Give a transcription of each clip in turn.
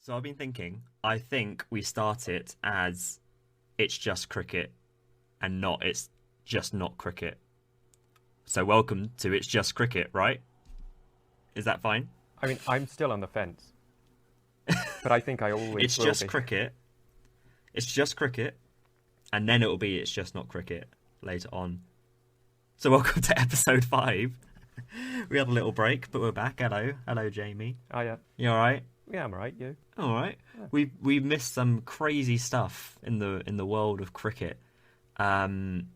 So I've been thinking, I think we start it as it's just cricket and not it's just not cricket. So welcome to It's Just Cricket, right? Is that fine? I mean, I'm still on the fence, but I think I always It's will just be. cricket. It's just cricket, and then it'll be it's just not cricket later on. So welcome to episode 5. We had a little break, but we're back. Hello, Jamie. Oh yeah, You all right? yeah, I'm right. You? All right. Yeah. We missed some crazy stuff in the world of cricket. Um,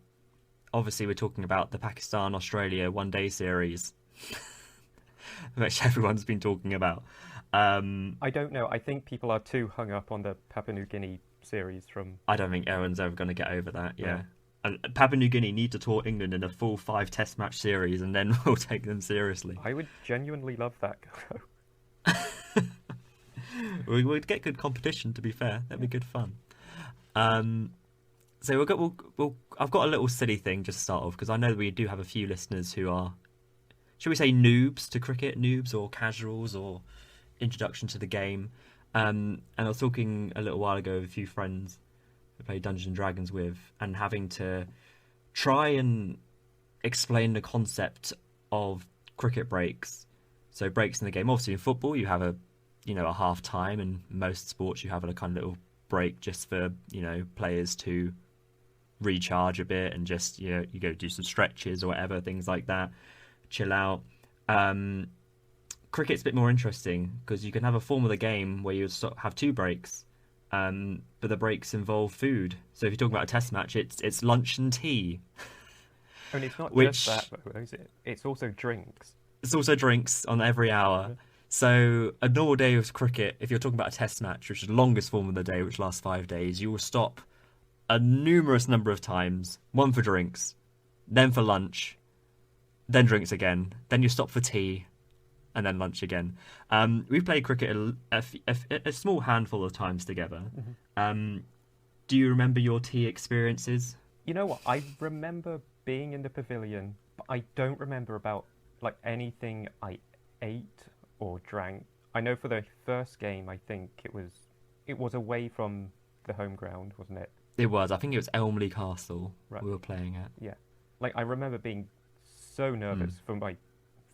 Obviously we're talking about the Pakistan Australia one day series, which everyone's been talking about. I don't know. I think people are too hung up on the Papua New Guinea series from. I don't think anyone's ever going to get over that. Yeah. Yeah. And Papua New Guinea need to tour England in a full 5 Test match series, and then we'll take them seriously. I would genuinely love that. We would get good competition. To be fair, that'd be good fun. So I've got a little silly thing just to start off because I know we do have a few listeners who are, shall we say, noobs to cricket, noobs or casuals or introduction to the game. And I was talking a little while ago with a few friends who play Dungeons and Dragons with, and having to try and explain the concept of cricket breaks. So breaks in the game. Obviously, in football, you have a half time, and most sports you have a kind of little break just for players to recharge a bit and just you go do some stretches or whatever, things like that, chill out. Cricket's a bit more interesting because you can have a form of the game where you have 2 breaks, but the breaks involve food. So if you're talking about a test match, it's lunch and tea. I mean, it's not Which just that, though, is it? It's also drinks. it's also drinks on every hour. Yeah. So a normal day of cricket, if you're talking about a test match, which is the longest form of the day, which lasts 5 days, you will stop a numerous number of times. One for drinks, then for lunch, then drinks again, then you stop for tea, and then lunch again. We've played cricket a small handful of times together. Do you remember your tea experiences? You know what? I remember being in the pavilion, but I don't remember about like anything I ate or drank. I know for the first game, I think it was away from the home ground, wasn't it? It was. I think it was Elmley Castle Right. we were playing at. Yeah. Like I remember being so nervous for my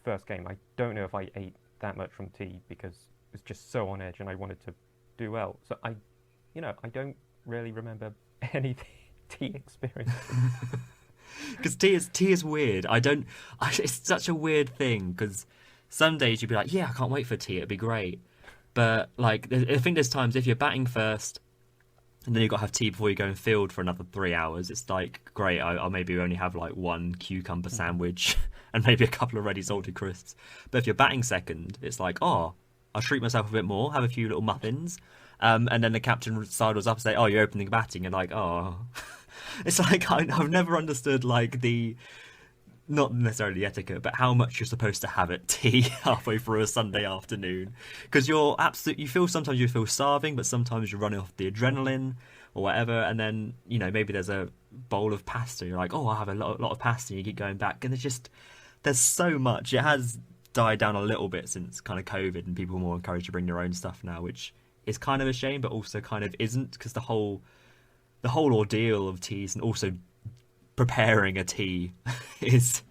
first game. I don't know if I ate that much from tea because it was just so on edge and I wanted to do well. So I don't really remember any tea experience. Because tea is weird. It's such a weird thing because some days you'd be like, yeah, I can't wait for tea. It'd be great. But like, I think there's times if you're batting first, and then you've got to have tea before you go and field for another 3 hours. It's like, great, I'll maybe only have like one cucumber sandwich and maybe a couple of ready salted crisps. But if you're batting second, it's like, oh, I'll treat myself a bit more, have a few little muffins. And then the captain sidles up and say, oh, you're opening batting. And like, oh. It's like, I've never understood like not necessarily the etiquette, but how much you're supposed to have at tea halfway through a Sunday afternoon. Because sometimes you feel starving, but sometimes you're running off the adrenaline or whatever. And then, maybe there's a bowl of pasta. You're like, oh, I'll have a lot of pasta. And you keep going back. And there's so much. It has died down a little bit since kind of COVID and people are more encouraged to bring their own stuff now, which is kind of a shame, but also kind of isn't, because the whole ordeal of teas and also preparing a tea is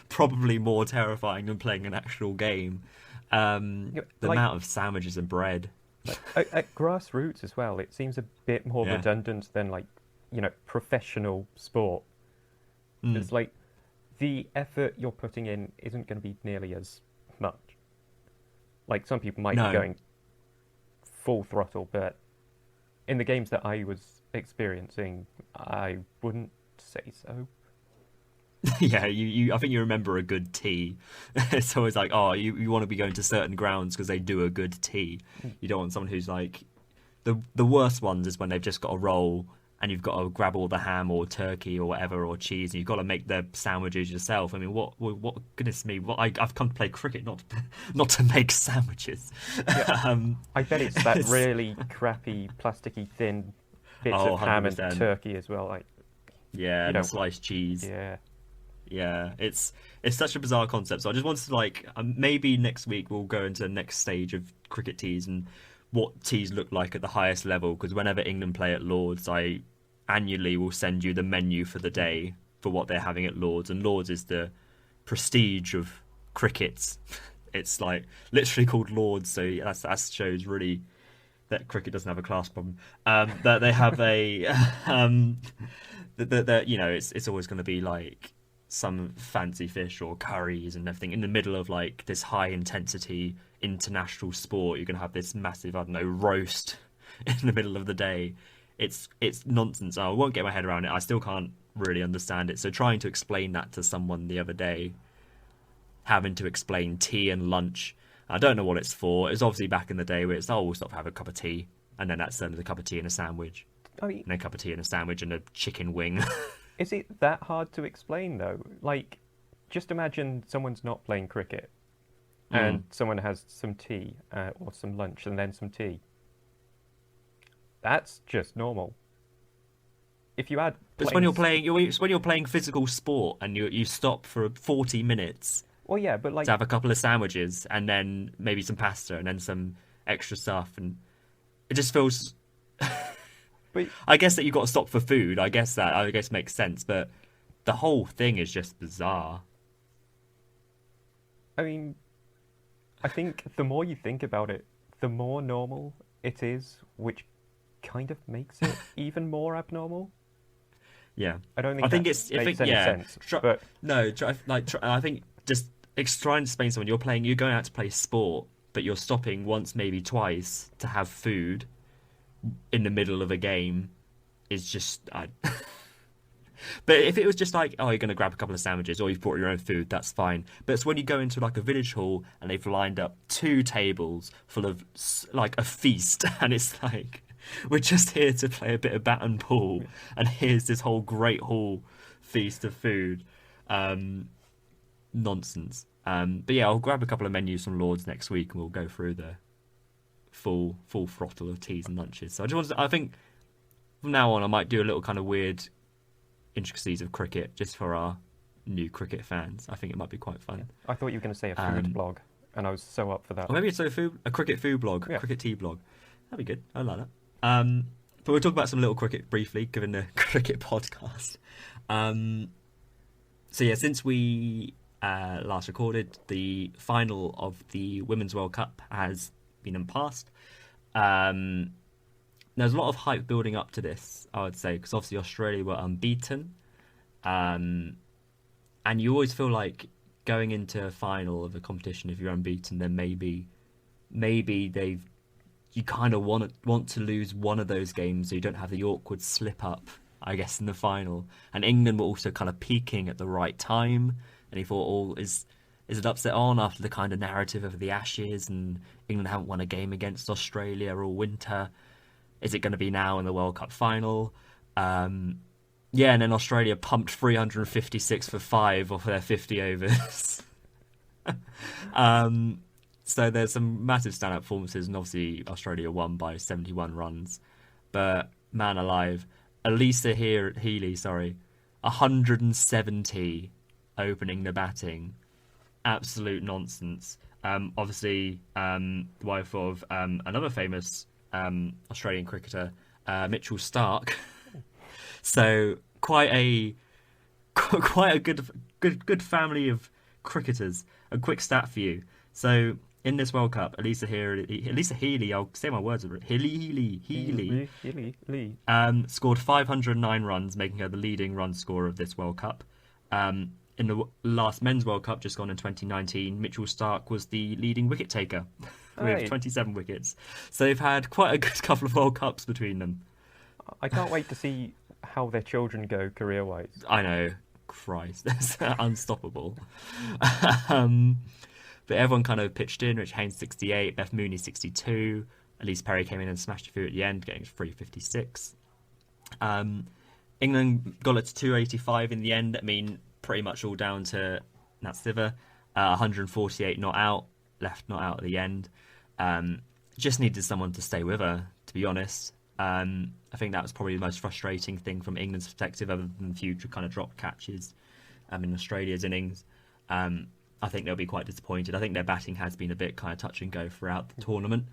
probably more terrifying than playing an actual game. The amount of sandwiches and bread. At grassroots as well, it seems a bit more Yeah. redundant than professional sport. It's like the effort you're putting in isn't going to be nearly as much. Like some people might No. be going full throttle, but in the games that I was experiencing, I wouldn't say so. Yeah, I think you remember a good tea. It's always like, oh, you want to be going to certain grounds because they do a good tea. You don't want someone who's like, the worst ones is when they've just got a roll and you've got to grab all the ham or turkey or whatever or cheese, and you've got to make the sandwiches yourself. I mean, what goodness me, I've come to play cricket not to make sandwiches. Yeah. I bet it's that really crappy, plasticky, thin bits of ham and 100%. turkey as well. Like, Yeah, and sliced cheese. yeah. Yeah, it's such a bizarre concept. So I just wanted to maybe next week we'll go into the next stage of cricket teas and what teas look like at the highest level, because whenever England play at Lords, I annually will send you the menu for the day for what they're having at Lords, and Lords is the prestige of cricket. It's like literally called Lords, so that shows really that cricket doesn't have a class problem. That they have a that you know, it's always going to be like some fancy fish or curries and everything in the middle of like this high intensity international sport. You're going to have this massive, I don't know, roast in the middle of the day. It's nonsense. I won't get my head around it. I still can't really understand it. So trying to explain that to someone the other day, having to explain tea and lunch, I don't know what it's for. It's obviously back in the day where it's, oh, we'll stop have a cup of tea, and then that's a cup of tea and a sandwich, I mean, and a cup of tea and a sandwich and a chicken wing. is it that hard to explain though? Like, just imagine someone's not playing cricket, and someone has some tea or some lunch and then some tea. That's just normal. If you add, It's when you're playing physical sport and you stop for 40 minutes. Well, yeah, but like to have a couple of sandwiches and then maybe some pasta and then some extra stuff, and it just feels. But I guess that you got to stop for food. I guess makes sense, but the whole thing is just bizarre. I mean, I think the more you think about it, the more normal it is, which kind of makes it even more abnormal. Yeah, I don't think I think that it's makes any sense. But I think just trying to explain to someone you're going out to play sport, but you're stopping once, maybe twice, to have food in the middle of a game is just. But if it was just like, oh, you're going to grab a couple of sandwiches or you've brought your own food, that's fine. But it's when you go into like a village hall and they've lined up 2 tables full of like a feast, and it's like, we're just here to play a bit of bat and ball, and here's this whole great hall feast of food. Nonsense. But yeah, I'll grab a couple of menus from Lords next week and we'll go through the full throttle of teas and lunches. So I think from now on I might do a little kind of weird intricacies of cricket just for our new cricket fans. I think it might be quite fun. yeah. I thought you were going to say a food blog, and I was so up for that. Or maybe it's a cricket food blog, cricket tea blog. That'd be good. I like that. But we'll talk about some little cricket briefly, given the cricket podcast. So yeah, since we last recorded, the final of the Women's World Cup has been passed. There's a lot of hype building up to this, I would say, because obviously Australia were unbeaten. And you always feel like going into a final of a competition, if you're unbeaten, then maybe you kind of want to lose one of those games so you don't have the awkward slip up, I guess, in the final. And England were also kind of peaking at the right time, and he thought, oh, is it upset on after the kind of narrative of the Ashes, and England haven't won a game against Australia all winter? Is it going to be now in the World Cup final? And then Australia pumped 356 for 5 off their 50 overs. So there's some massive standout performances, and obviously Australia won by 71 runs. But man alive, Elisa Healy, 170 opening the batting. Absolute nonsense. Obviously, the wife of another famous Australian cricketer, Mitchell Starc. So quite a good family of cricketers. A quick stat for you. So in this World Cup, Elisa Healy, I'll say my words, Healy scored 509 runs, making her the leading run scorer of this World Cup. In the last Men's World Cup, just gone in 2019, Mitchell Starc was the leading wicket taker with 27 wickets. So they've had quite a good couple of World Cups between them. I can't wait to see how their children go career-wise. I know. Christ, that's unstoppable. But everyone kind of pitched in. Rich Haynes 68, Beth Mooney 62. Elise Perry came in and smashed a few at the end, getting 356. England got it to 285 in the end. I mean, pretty much all down to Nat Stiver. 148 not out, left not out at the end. Just needed someone to stay with her, to be honest. I think that was probably the most frustrating thing from England's perspective, other than the few kind of drop catches in Australia's innings. I think they'll be quite disappointed. I think their batting has been a bit kind of touch and go throughout the tournament.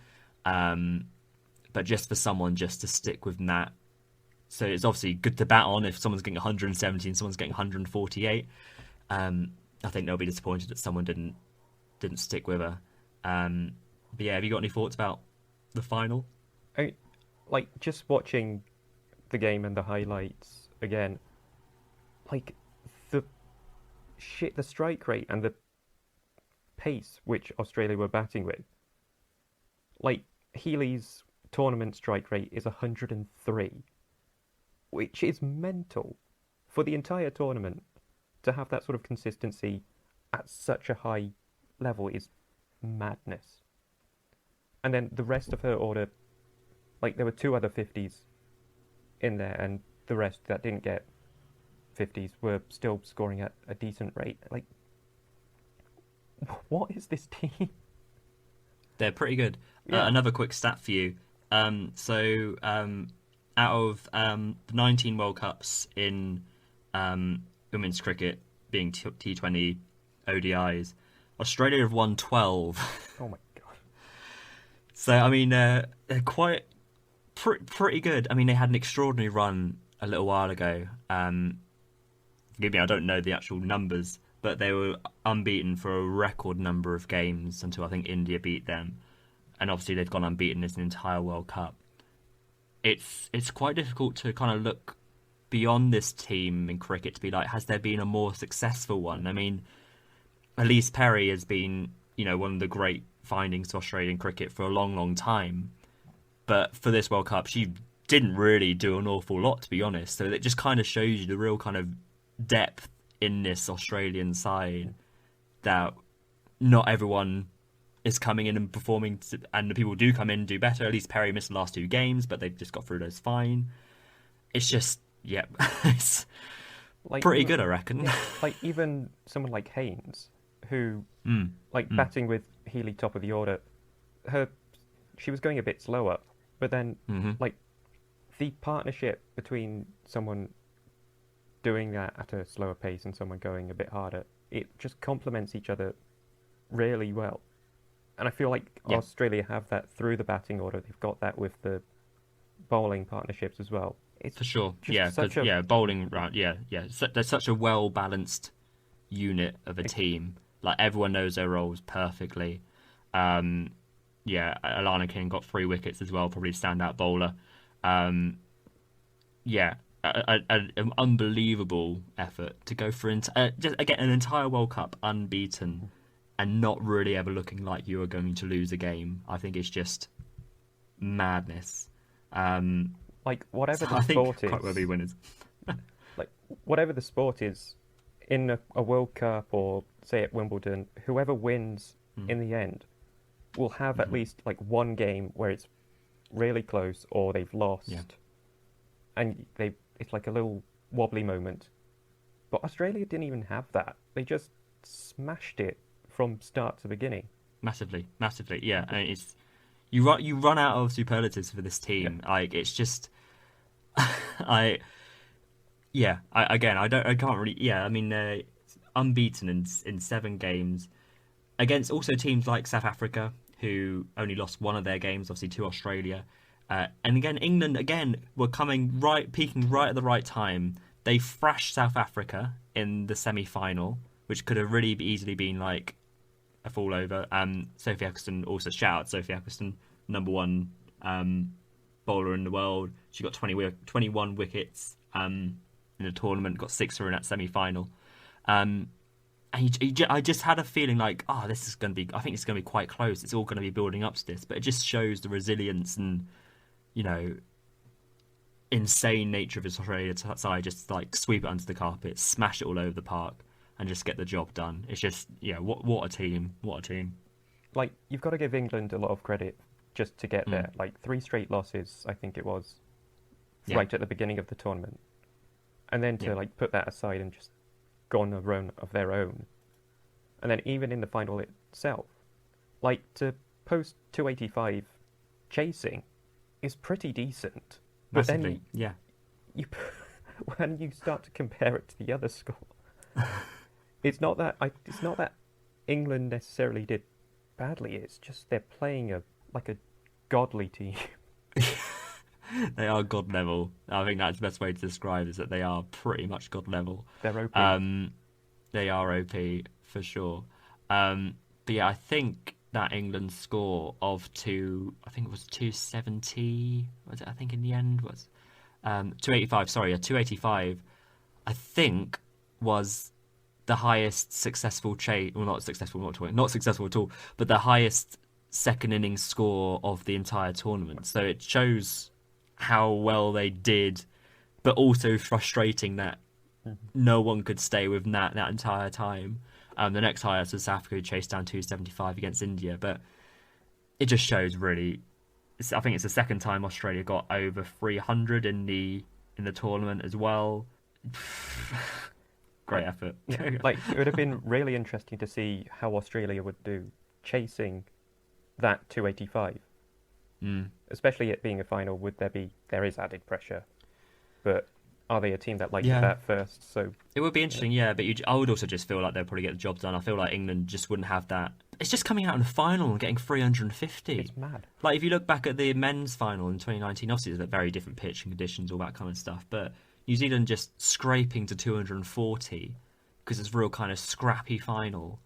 but just for someone just to stick with that. So it's obviously good to bat on if someone's getting 170 and someone's getting 148. I think they'll be disappointed that someone didn't stick with her. But yeah, have you got any thoughts about the final? Like, just watching the game and the highlights again, like, the strike rate and the pace which Australia were batting with. Like, Healy's tournament strike rate is 103, which is mental. For the entire tournament, to have that sort of consistency at such a high level is madness. And then the rest of her order, like, there were 2 other 50s in there, and the rest that didn't get 50s were still scoring at a decent rate. Like, what is this team? They're pretty good. Yeah. Another quick stat for you. So out of the 19 World Cups in women's cricket, being T20 ODIs, Australia have won 12. Oh my god. So, I mean, they're quite pretty good. I mean, they had an extraordinary run a little while ago. Forgive me, I don't know the actual numbers, but they were unbeaten for a record number of games until I think India beat them. And obviously they've gone unbeaten this entire World Cup. It's quite difficult to kind of look beyond this team in cricket to be like, has there been a more successful one? I mean, Elise Perry has been, one of the great findings of Australian cricket for a long, long time. But for this World Cup, she didn't really do an awful lot, to be honest. So it just kind of shows you the real kind of depth in this Australian side, that not everyone is coming in and performing, and the people who do come in do better. At least Perry missed the last 2 games, but they've just got through those fine. It's just, it's Like, pretty good, I reckon. Yeah, like, even someone like Haynes, who, batting with Healy top of the order, she was going a bit slower, but then, like, the partnership between someone doing that at a slower pace and someone going a bit harder, it just complements each other really well. And I feel like Australia have that through the batting order. They've got that with the bowling partnerships as well. It's for sure. Bowling round. They're such a well-balanced unit of a team. Like, everyone knows their roles perfectly. Alana King got 3 wickets as well, probably standout bowler. An unbelievable effort to go for just again an entire World Cup unbeaten and not really ever looking like you are going to lose a game. I think it's just madness. Like, whatever the sport is, quite well be winners. like, whatever the sport is, in a World Cup or say at Wimbledon, whoever wins in the end will have at least like one game where it's really close or they've lost, and it's like a little wobbly moment. But Australia didn't even have that. They just smashed it from start to beginning. Massively. Yeah. I mean, you run out of superlatives for this team. Yeah. Like, it's just, I can't really. Yeah, I mean, unbeaten in 7 games against also teams like South Africa, who only lost 1 of their games, obviously, to Australia. And again, England were peaking right at the right time. They thrashed South Africa in the semi-final, which could have really easily been like a fall over. Sophie Ecclestone, also shout out Sophie Ecclestone, number 1 bowler in the world. She got 21 wickets in the tournament, got 6 for in that semi-final. And I just had a feeling like, this is going to be, I think it's going to be quite close. It's all going to be building up to this, but it just shows the resilience and, insane nature of his Australia side. Just like sweep it under the carpet, smash it all over the park, and just get the job done. It's just, what a team. What a team. Like, you've got to give England a lot of credit just to get there. Like, 3 straight losses, I think it was, right at the beginning of the tournament. And then to like put that aside and just go on a run of their own. And then even in the final itself, like, to post 285 chasing is pretty decent. But massively, then when you start to compare it to the other score, it's not that England necessarily did badly. It's just they're playing a godly team. They are god level. I think that's the best way to describe is that they are pretty much god level. They're OP. They are OP for sure. But yeah, I think that England score of I think it was 270. Was it? I think in the end was 285. Sorry, 285. I think was the highest successful chase. Well, not successful, not successful at all, but the highest second innings score of the entire tournament. So it shows how well they did, but also frustrating that no one could stay with that entire time. The next highest was South Africa, who chased down 275 against India, but it just shows really. I think it's the second time Australia got over 300 in the tournament as well. Great effort. Yeah, like it would have been really interesting to see how Australia would do chasing that 285. Especially it being a final, there is added pressure, but are they a team that likes that first? So it would be interesting, but I would also just feel like they'll probably get the job done. I feel like England just wouldn't have that. It's just coming out in the final and getting 350. It's mad. Like if you look back at the men's final in 2019, obviously there's a very different pitch and conditions, all that kind of stuff, but New Zealand just scraping to 240 because it's a real kind of scrappy final.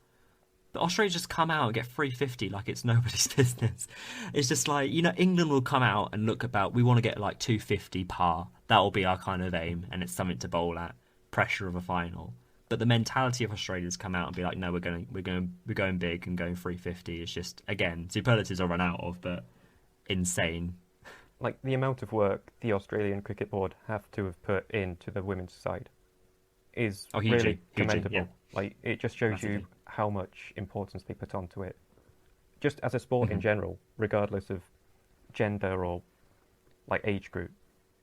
But Australia just come out and get 350 like it's nobody's business. It's just like, England will come out and look about, we want to get like 250 par. That'll be our kind of aim, and it's something to bowl at. Pressure of a final. But the mentality of Australia's come out and be like, no, we're going big and going 350. It's just, again, superlatives are run out of, but insane. Like the amount of work the Australian Cricket Board have to have put into the women's side is really commendable. Yeah. Like it just shows you how much importance they put onto it. Just as a sport in general, regardless of gender or like age group.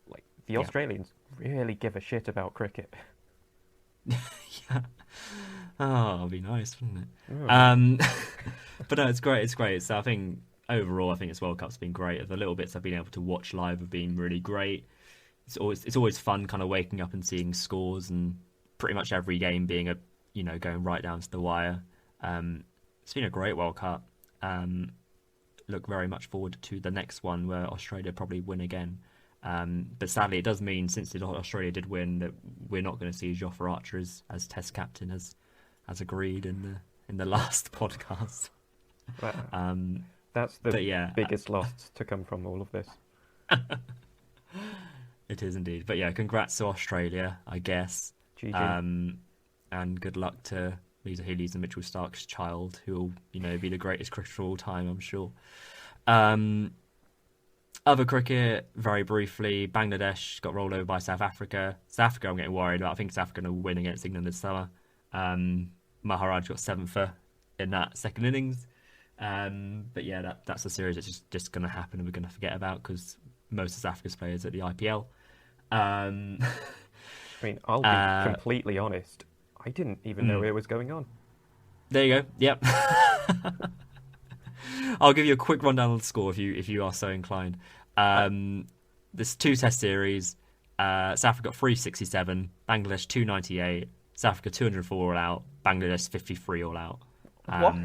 Like the Australians really give a shit about cricket. Yeah. Oh, it'd be nice, wouldn't it? But no, it's great. It's great. So I think overall, this World Cup's been great. The little bits I've been able to watch live have been really great. It's always fun, kind of waking up and seeing scores and pretty much every game being going right down to the wire. It's been a great World Cup. Look very much forward to the next one where Australia probably win again. But sadly, it does mean since Australia did win that we're not going to see Jofra Archer as Test captain as agreed in the last podcast. That's the biggest loss to come from all of this. It is indeed. But yeah, congrats to Australia, I guess. GG. And good luck to Lisa Healy's and Mitchell Stark's child, who will, be the greatest cricketer of all time, I'm sure. Other cricket, very briefly, Bangladesh got rolled over by South Africa. South Africa, I'm getting worried about. I think South Africa will win against England this summer. Maharaj got 7th in that second innings. But yeah, that's a series that's just going to happen and we're going to forget about because most of South Africa's players at the IPL. I mean, I'll be completely honest. I didn't even know it was going on. There you go. Yep. I'll give you a quick rundown of the score if you are so inclined. There's 2 test series. South Africa got 367, Bangladesh 298, South Africa 204 all out, Bangladesh 53 all out. What?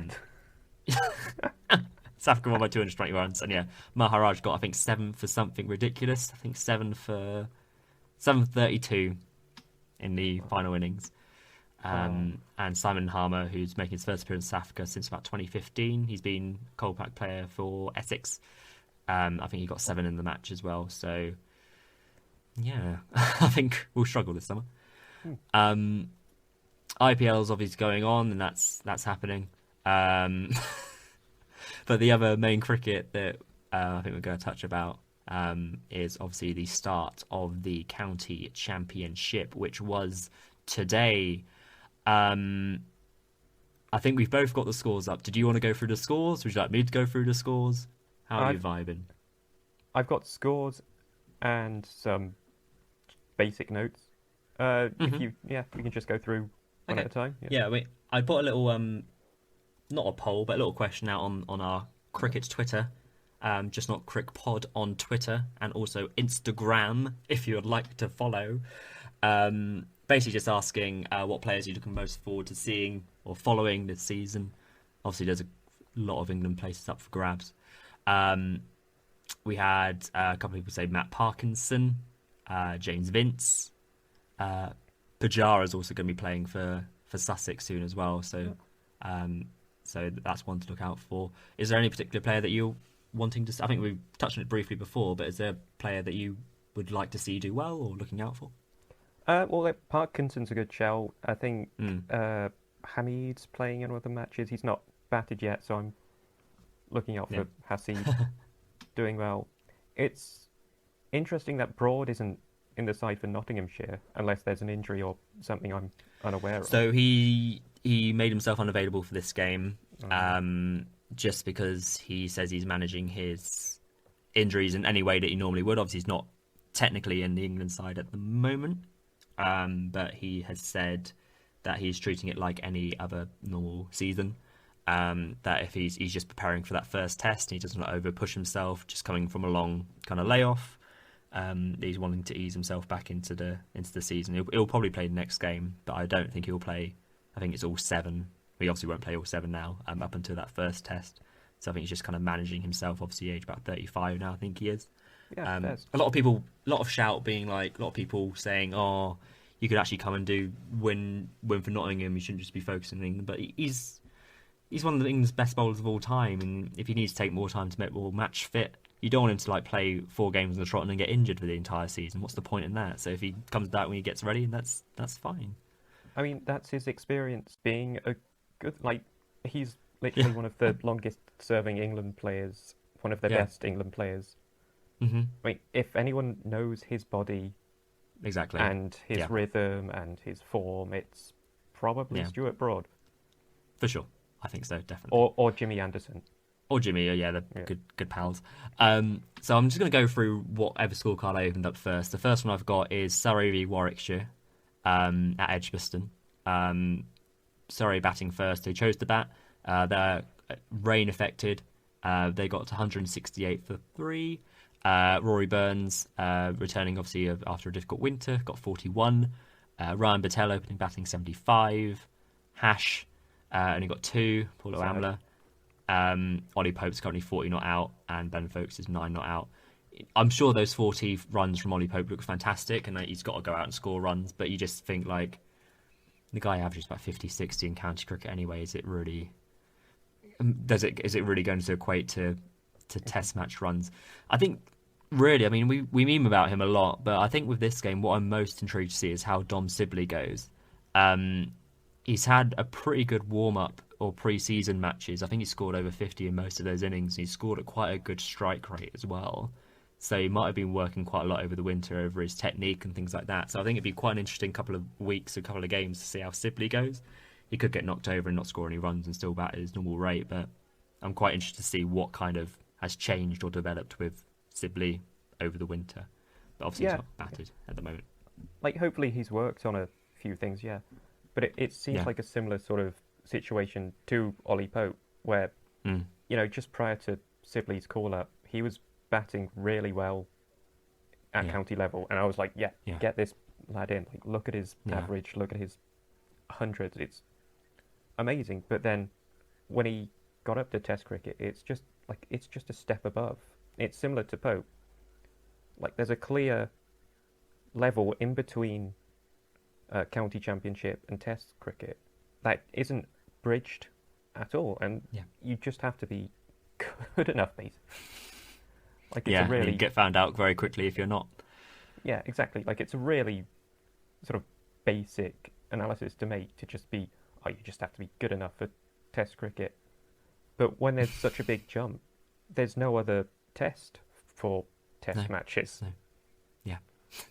South Africa won by 220 runs, and Maharaj got 7 for something ridiculous. 7 for 732 in the final innings. And Simon Harmer, who's making his first appearance in South Africa since about 2015. He's been Cold Pack player for Essex. I think he got 7 in the match as well. So, yeah, I think we'll struggle this summer. IPL is obviously going on, and that's happening. But the other main cricket that I think we're going to touch about is obviously the start of the county championship, which was today. I think we've both got the scores up. Did you want to go through the scores? Would you like me to go through the scores? How are you vibing? I've got scores and some basic notes. If we can just go through one at a time. Yeah, I put a little not a poll, but a little question out on our cricket Twitter. Just not CrickPod on Twitter and also Instagram if you would like to follow. Basically just asking what players you're looking most forward to seeing or following this season. Obviously there's a lot of England places up for grabs. We had a couple of people say Matt Parkinson, James Vince. Pajara's also going to be playing for Sussex soon as well. So that's one to look out for. Is there any particular player that you're wanting to? I think we touched on it briefly before, but is there a player that you would like to see do well or looking out for? Parkinson's a good shout. I think Hamid's playing in one of the matches. He's not batted yet, so I'm looking out for Hasid doing well. It's interesting that Broad isn't in the side for Nottinghamshire unless there's an injury or something I'm unaware of. So he made himself unavailable for this game, just because he says he's managing his injuries in any way that he normally would. Obviously, he's not technically in the England side at the moment, but he has said that he's treating it like any other normal season. That if he's just preparing for that first test, and he doesn't want to over push himself, just coming from a long kind of layoff. He's wanting to ease himself back into the season. He'll probably play the next game, but I don't think he'll play. I think it's all 7. He obviously won't play all 7 now, up until that first test. So I think he's just kind of managing himself. Obviously, age about 35 now, I think he is. Yeah, a lot of shout being like, a lot of people saying, "Oh, you could actually come and win for Nottingham. You shouldn't just be focusing on England." But he's one of England's best bowlers of all time, and if he needs to take more time to make more match fit, you don't want him to like play 4 games on the trot and then get injured for the entire season. What's the point in that? So if he comes back when he gets ready, that's fine. I mean, that's his experience being a good, he's literally one of the longest serving England players, one of the best England players. Mm-hmm. I mean, if anyone knows his body exactly and his rhythm and his form, it's probably Stuart Broad. For sure. I think so, definitely. Or Jimmy Anderson. Or Jimmy, they're good pals. So I'm just going to go through whatever scorecard I opened up first. The first one I've got is Surrey v Warwickshire at Edgbaston. Surrey batting first. They chose to bat. They're rain affected. They got to 168 for 3. Rory Burns, returning obviously after a difficult winter, got 41. Ryan Battelle opening batting 75. Hash only got 2. Paulo Amla. Ollie Pope's currently 40 not out, and Ben Folkes is 9 not out. I'm sure those 40 runs from Ollie Pope look fantastic, and he's got to go out and score runs, but you just think like the guy averages about 50, 60 in county cricket anyway. Is it really is it really going to equate to test match runs? I think really, I mean, we meme about him a lot, but I think with this game what I'm most intrigued to see is how Dom Sibley goes. He's had a pretty good warm-up or pre-season matches. I think he scored over 50 in most of those innings. He scored at quite a good strike rate as well. So he might have been working quite a lot over the winter over his technique and things like that. So I think it'd be quite an interesting couple of weeks, a couple of games to see how Sibley goes. He could get knocked over and not score any runs and still bat at his normal rate. But I'm quite interested to see what kind of has changed or developed with Sibley over the winter. But obviously he's not batted at the moment. Hopefully he's worked on a few things, But it seems like a similar sort of situation to Ollie Pope, where, just prior to Sibley's call-up, he was batting really well at county level. And I was like, get this lad in. Look at his average, look at his hundreds. It's amazing. But then when he got up to Test cricket, it's just a step above. It's similar to Pope. There's a clear level in between county championship and Test cricket that isn't bridged at all, and you just have to be good enough, basically. You get found out very quickly if you're not. Yeah, exactly. It's a really sort of basic analysis to make, to just be, you just have to be good enough for Test cricket. But when there's such a big jump, there's no other test for Test matches.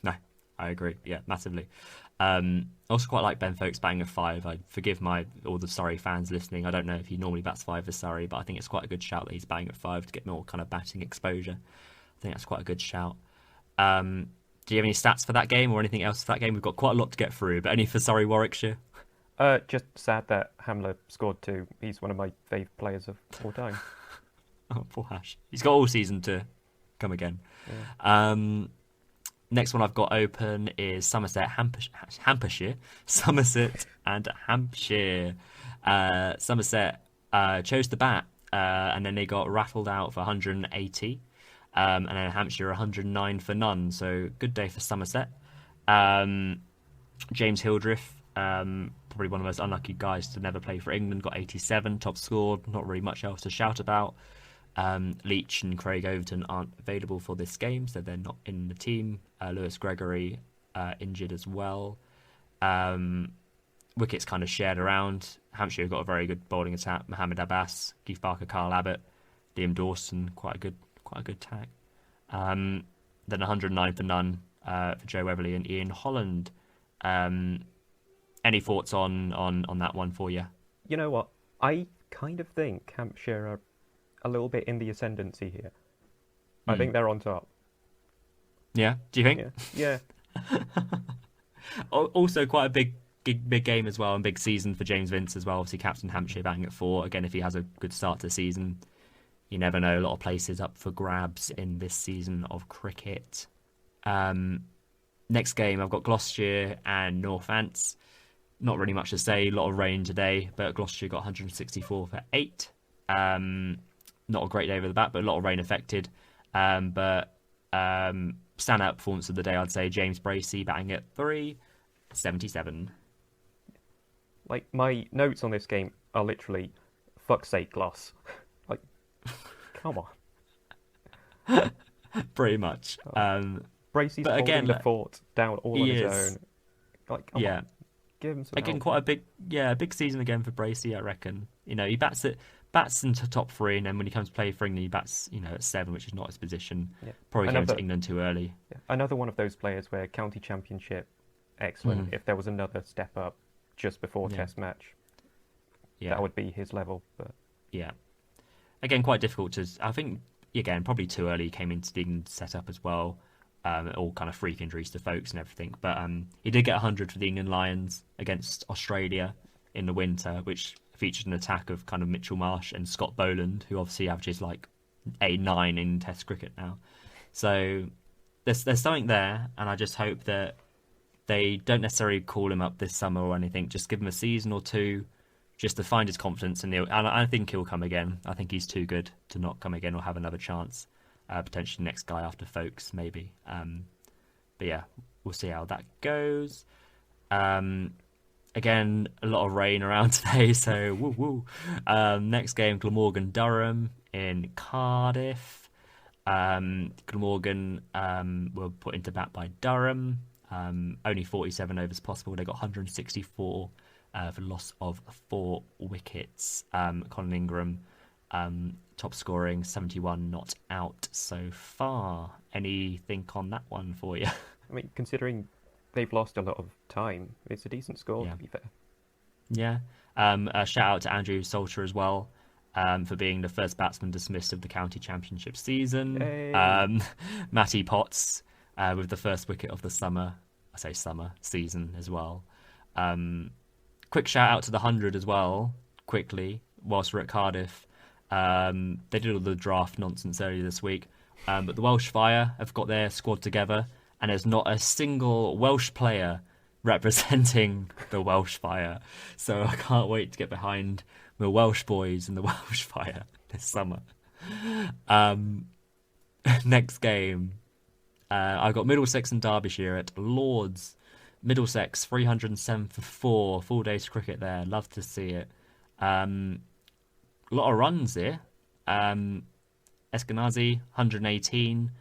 No, I agree. Yeah, massively. I also quite like Ben Folkes batting at 5. I forgive all the Surrey fans listening. I don't know if he normally bats 5 for Surrey, but I think it's quite a good shout that he's batting at 5 to get more kind of batting exposure. I think that's quite a good shout. Do you have any stats for that game or anything else for that game? We've got quite a lot to get through, but any for Surrey Warwickshire? Just sad that Hamler scored 2. He's one of my favourite players of all time. Oh, poor Hash. He's got all season to come again. Yeah. Next one I've got open is Somerset, Hampshire. Somerset and Hampshire. Somerset chose to bat, and then they got rattled out for 180. And then Hampshire 109 for none. So good day for Somerset. Um, James Hildreth, probably one of the most unlucky guys to never play for England, got 87, top scored. Not really much else to shout about. Leach and Craig Overton aren't available for this game, so they're not in the team. Lewis Gregory injured as well. Wickets kind of shared around. Hampshire have got a very good bowling attack. Mohammed Abbas, Keith Barker, Kyle Abbott, Liam Dawson, quite a good tag. Then 109 for none for Joe Weatherly and Ian Holland. Any thoughts on that one for you? You know what? I kind of think Hampshire are a little bit in the ascendancy here. I think they're on top. Yeah, do you think? Yeah. Also, quite a big game as well, and big season for James Vince as well. Obviously, captain Hampshire batting at 4. Again, if he has a good start to the season, you never know. A lot of places up for grabs in this season of cricket. Next game, I've got Gloucestershire and Northants. Not really much to say. A lot of rain today, but Gloucestershire got 164 for 8. Not a great day over the bat, but a lot of rain affected. But standout performance of the day, I'd say James Bracey batting at 3, 77. Like, my notes on this game are literally, fuck's sake, Gloss. Like, come on. Pretty much. Bracey's holding the fort down all on his own. Like, come on. Give him some Again, help. quite a big season again for Bracey, I reckon. You know, he bats into top 3, and then when he comes to play for England, he bats, at 7, which is not his position. Yeah. Probably came to England too early. Yeah. Another one of those players where county championship, excellent. If there was another step up just before Test match, that would be his level. But yeah, again, quite difficult to. I think again, probably too early. He came into the England setup as well. All kind of freak injuries to folks and everything. But he did get 100 for the England Lions against Australia in the winter, which featured an attack of kind of Mitchell Marsh and Scott Boland, who obviously averages like 8-9 in Test cricket now. So there's something there, and I just hope that they don't necessarily call him up this summer or anything. Just give him a season or two just to find his confidence, and I think he'll come again. I think he's too good to not come again or have another chance. Potentially next guy after Folkes, maybe. But yeah, we'll see how that goes. Again, a lot of rain around today, so woo. Next game, Glamorgan-Durham in Cardiff. Glamorgan were put into bat by Durham. Only 47 overs possible. They got 164 for loss of 4 wickets. Colin Ingram, top scoring, 71 not out so far. Anything on that one for you? I mean, considering they've lost a lot of time, it's a decent score, to be fair. Yeah. A shout out to Andrew Salter as well, for being the first batsman dismissed of the county championship season. Hey. Matty Potts with the first wicket of the season as well. Quick shout out to the 100 as well, quickly, whilst we're at Cardiff. They did all the draft nonsense earlier this week, but the Welsh Fire have got their squad together, and there's not a single Welsh player representing the Welsh Fire. So I can't wait to get behind the Welsh boys and the Welsh Fire this summer. Next game, I've got Middlesex and Derbyshire at Lords. Middlesex 307 for 4, full day's cricket there. Love to see it. A lot of runs here. Eskenazi 118,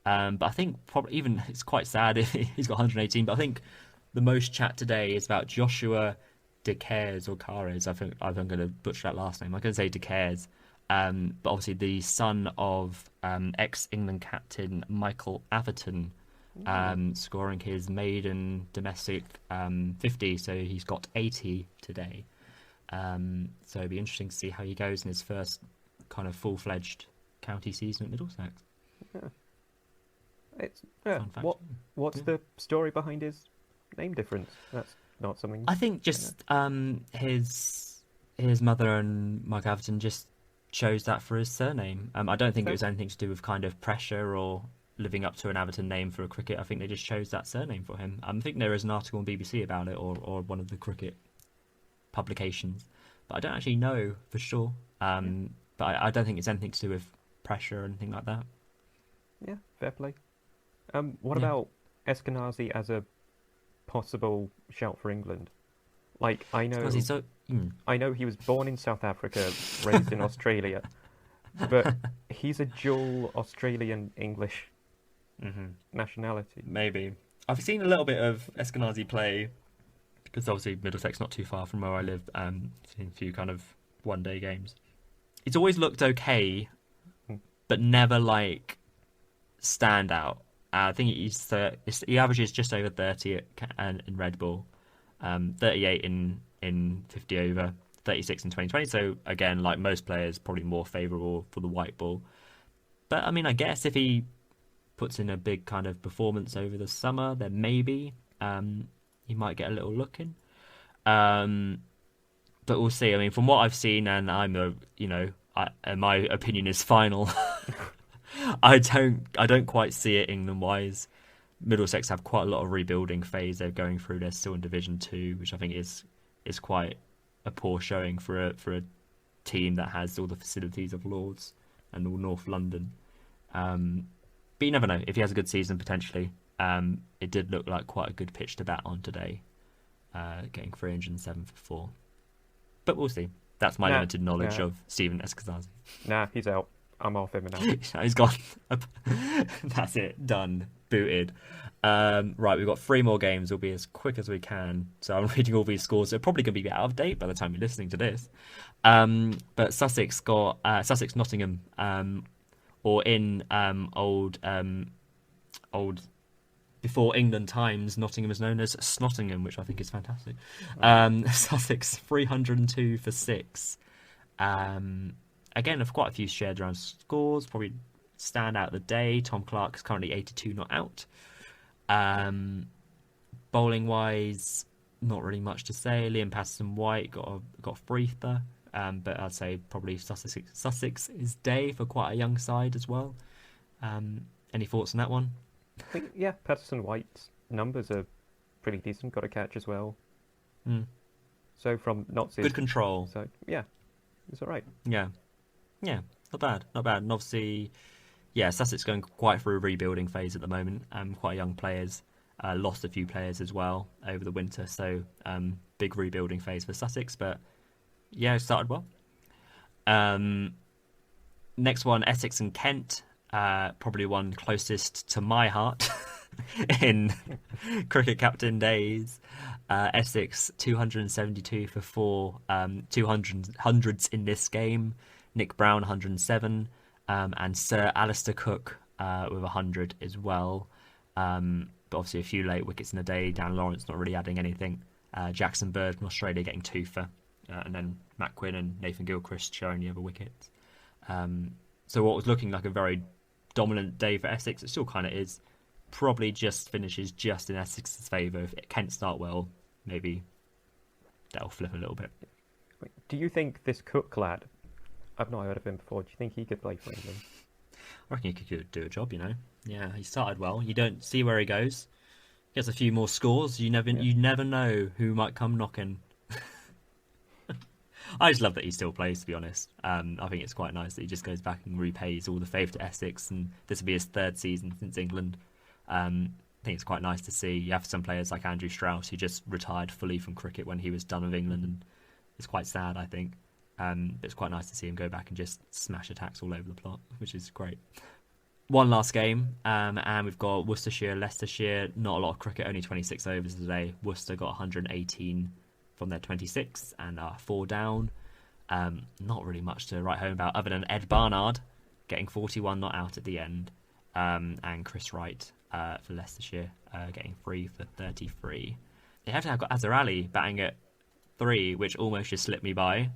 but I think probably even it's quite sad if he's got 118. But I think the most chat today is about Joshua De Caires or Caires. I think I'm going to butcher that last name. I'm going to say De Caires, but obviously the son of ex-England captain Michael Atherton, scoring his maiden domestic 50. So he's got 80 today. So it'd be interesting to see how he goes in his first kind of full-fledged county season at Middlesex. What's the story behind his name difference? That's not something. I think just his mother and Mike Atherton just chose that for his surname. I don't think it was anything to do with kind of pressure or living up to an Atherton name for a cricket. I think they just chose that surname for him. I think there is an article on BBC about it, or one of the cricket publications, but I don't actually know for sure. But I don't think it's anything to do with pressure or anything like that. Yeah, fair play. What Yeah. about Eskenazi as a possible shout for England? Like, Because he's so. I know he was born in South Africa, raised in Australia, but he's a dual Australian English Mm-hmm. nationality. Maybe. I've seen a little bit of Eskenazi play because obviously Middlesex not too far from where I live. Seen a few kind of one-day games. He's always looked okay, Hmm. but never like stand out. I think he averages just over 30 in Red Bull, 38 in 50 over, 36 in 2020. So again, like most players, probably more favourable for the white ball. But I mean, I guess if he puts in a big kind of performance over the summer, then maybe he might get a little look in. Um, but we'll see. I mean, from what I've seen, and my opinion is final. I don't quite see it England wise. Middlesex have quite a lot of rebuilding phase they're going through. They're still in Division Two, which I think is quite a poor showing for a team that has all the facilities of Lords and all North London. But you never know. If he has a good season, potentially. It did look like quite a good pitch to bat on today, getting 307 for 4. But we'll see. That's my limited knowledge of Stephen Eskenazi. Nah, he's out. I'm off him now. He's gone. That's it. Done. Booted. Right, we've got 3 more games. We'll be as quick as we can. So I'm reading all these scores. They're probably going to be out of date by the time you're listening to this. But Sussex got Sussex Nottingham, or in old before England times, Nottingham is known as Snottingham, which I think is fantastic. Sussex 302 for 6. Again, of quite a few shared around scores. Probably stand out of the day. Tom Clark is currently 82 not out. Bowling wise, not really much to say. Liam Patterson-White got a freether. But I'd say probably Sussex's day for quite a young side as well. Any thoughts on that one? I think, yeah, Patterson-White's numbers are pretty decent. Got a catch as well. So from Nazis, good control. So yeah, it's all right. Yeah, not bad. And obviously, yeah, Sussex going quite through a rebuilding phase at the moment. Quite young players, lost a few players as well over the winter. So big rebuilding phase for Sussex, but yeah, it started well. Next one, Essex and Kent. Probably one closest to my heart in cricket captain days. Essex 272 for 4, 200s in this game. Nick Brown 107, and Sir Alistair Cook with 100 as well. But obviously a few late wickets in the day. Dan Lawrence not really adding anything. Jackson Bird from Australia getting 2 for, and then Matt Quinn and Nathan Gilchrist sharing the other wickets. So what was looking like a very dominant day for Essex, it still kind of is. Probably just finishes just in Essex's favour. If Kent start well, maybe that'll flip a little bit. Wait, do you think this Cook lad, I've not heard of him before, do you think he could play for England? I reckon he could do a job, Yeah, he started well. You don't see where he goes. Gets a few more scores. You never know who might come knocking. I just love that he still plays, to be honest. I think it's quite nice that he just goes back and repays all the favour to Essex, and this will be his 3rd season since England. I think it's quite nice to see. You have some players like Andrew Strauss who just retired fully from cricket when he was done with England, and it's quite sad, I think. It's quite nice to see him go back and just smash attacks all over the plot, which is great. One last game, and we've got Worcestershire, Leicestershire. Not a lot of cricket, only 26 overs today. Worcester got 118 from their 26 and 4 down. Not really much to write home about other than Ed Barnard getting 41 not out at the end, and Chris Wright for Leicestershire getting 3 for 33. They have to have got Azhar Ali batting at 3, which almost just slipped me by.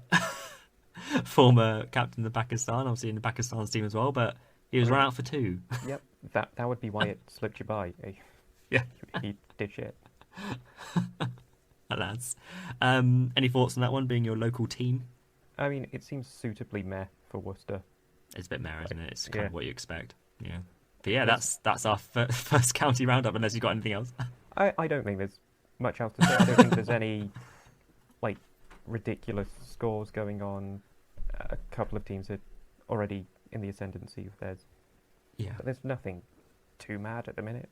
Former captain of Pakistan, obviously in the Pakistan team as well, but he was run out for 2. Yep, that would be why it slipped you by. Yeah, he did shit. Lads. Any thoughts on that one being your local team? I mean, it seems suitably meh for Worcester. It's a bit meh, isn't it? It's kind of what you expect. Yeah. But yeah, that's our first county roundup, unless you've got anything else. I don't think there's much else to say. I don't think there's any ridiculous scores going on. A couple of teams are already in the ascendancy of theirs. Yeah. But there's nothing too mad at the minute.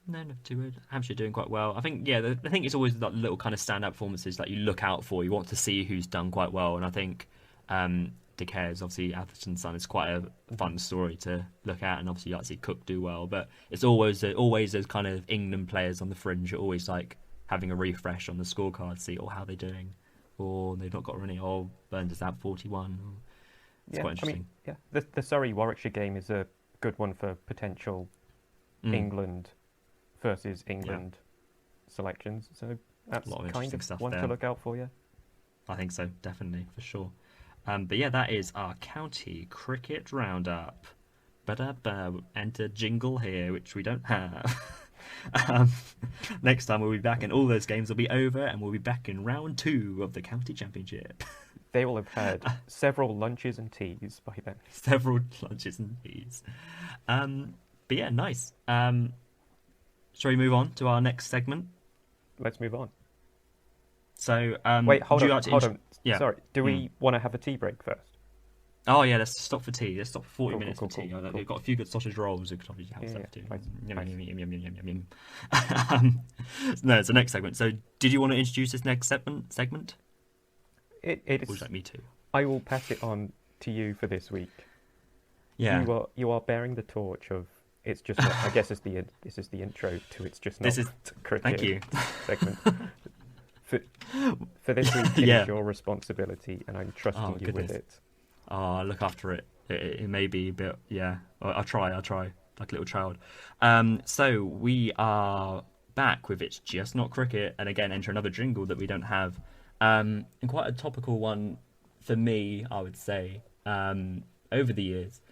No, not too weird. Hampshire doing quite well. I think, yeah, I think it's always like little kind of standout performances that you look out for. You want to see who's done quite well, and I think De Geer's, obviously Atherton's son, is quite a fun story to look at, and obviously you like to see Cook do well. But it's always those kind of England players on the fringe are always like having a refresh on the scorecard, see how they're doing, or they've not got any. Oh, Burns is at 41. It's quite interesting. I mean, the Surrey Warwickshire game is a good one for potential England versus England selections. So that's kind of one to look out for, yeah. I think so, definitely, for sure. But yeah, that is our county cricket roundup. Enter jingle here, which we don't have. Next time we'll be back and all those games will be over and we'll be back in round 2 of the county championship. They will have had several lunches and teas by then. Several lunches and teas. But yeah, nice. Shall we move on to our next segment? Let's move on. So, wait, hold on. Yeah. Sorry, do we want to have a tea break first? Oh yeah, let's stop for tea. Let's stop for 40 Cool, minutes cool, for tea. cool. We've got a few good sausage rolls we could obviously have stuff too. No, it's the next segment. So, did you want to introduce this next segment? It Or is. would you like me to? I will pass it on to you for this week. Yeah. You are bearing the torch of. It's just. Not, I guess this is the intro to. It's just not. This is. Cricket Thank you. Segment. For this week, it is your responsibility, and I'm trusting you with it. Oh, I'll look after it. It may be a bit, yeah. I'll try, like a little child. So we are back with It's Just Not Cricket, and again, enter another jingle that we don't have. And quite a topical one for me, I would say, over the years.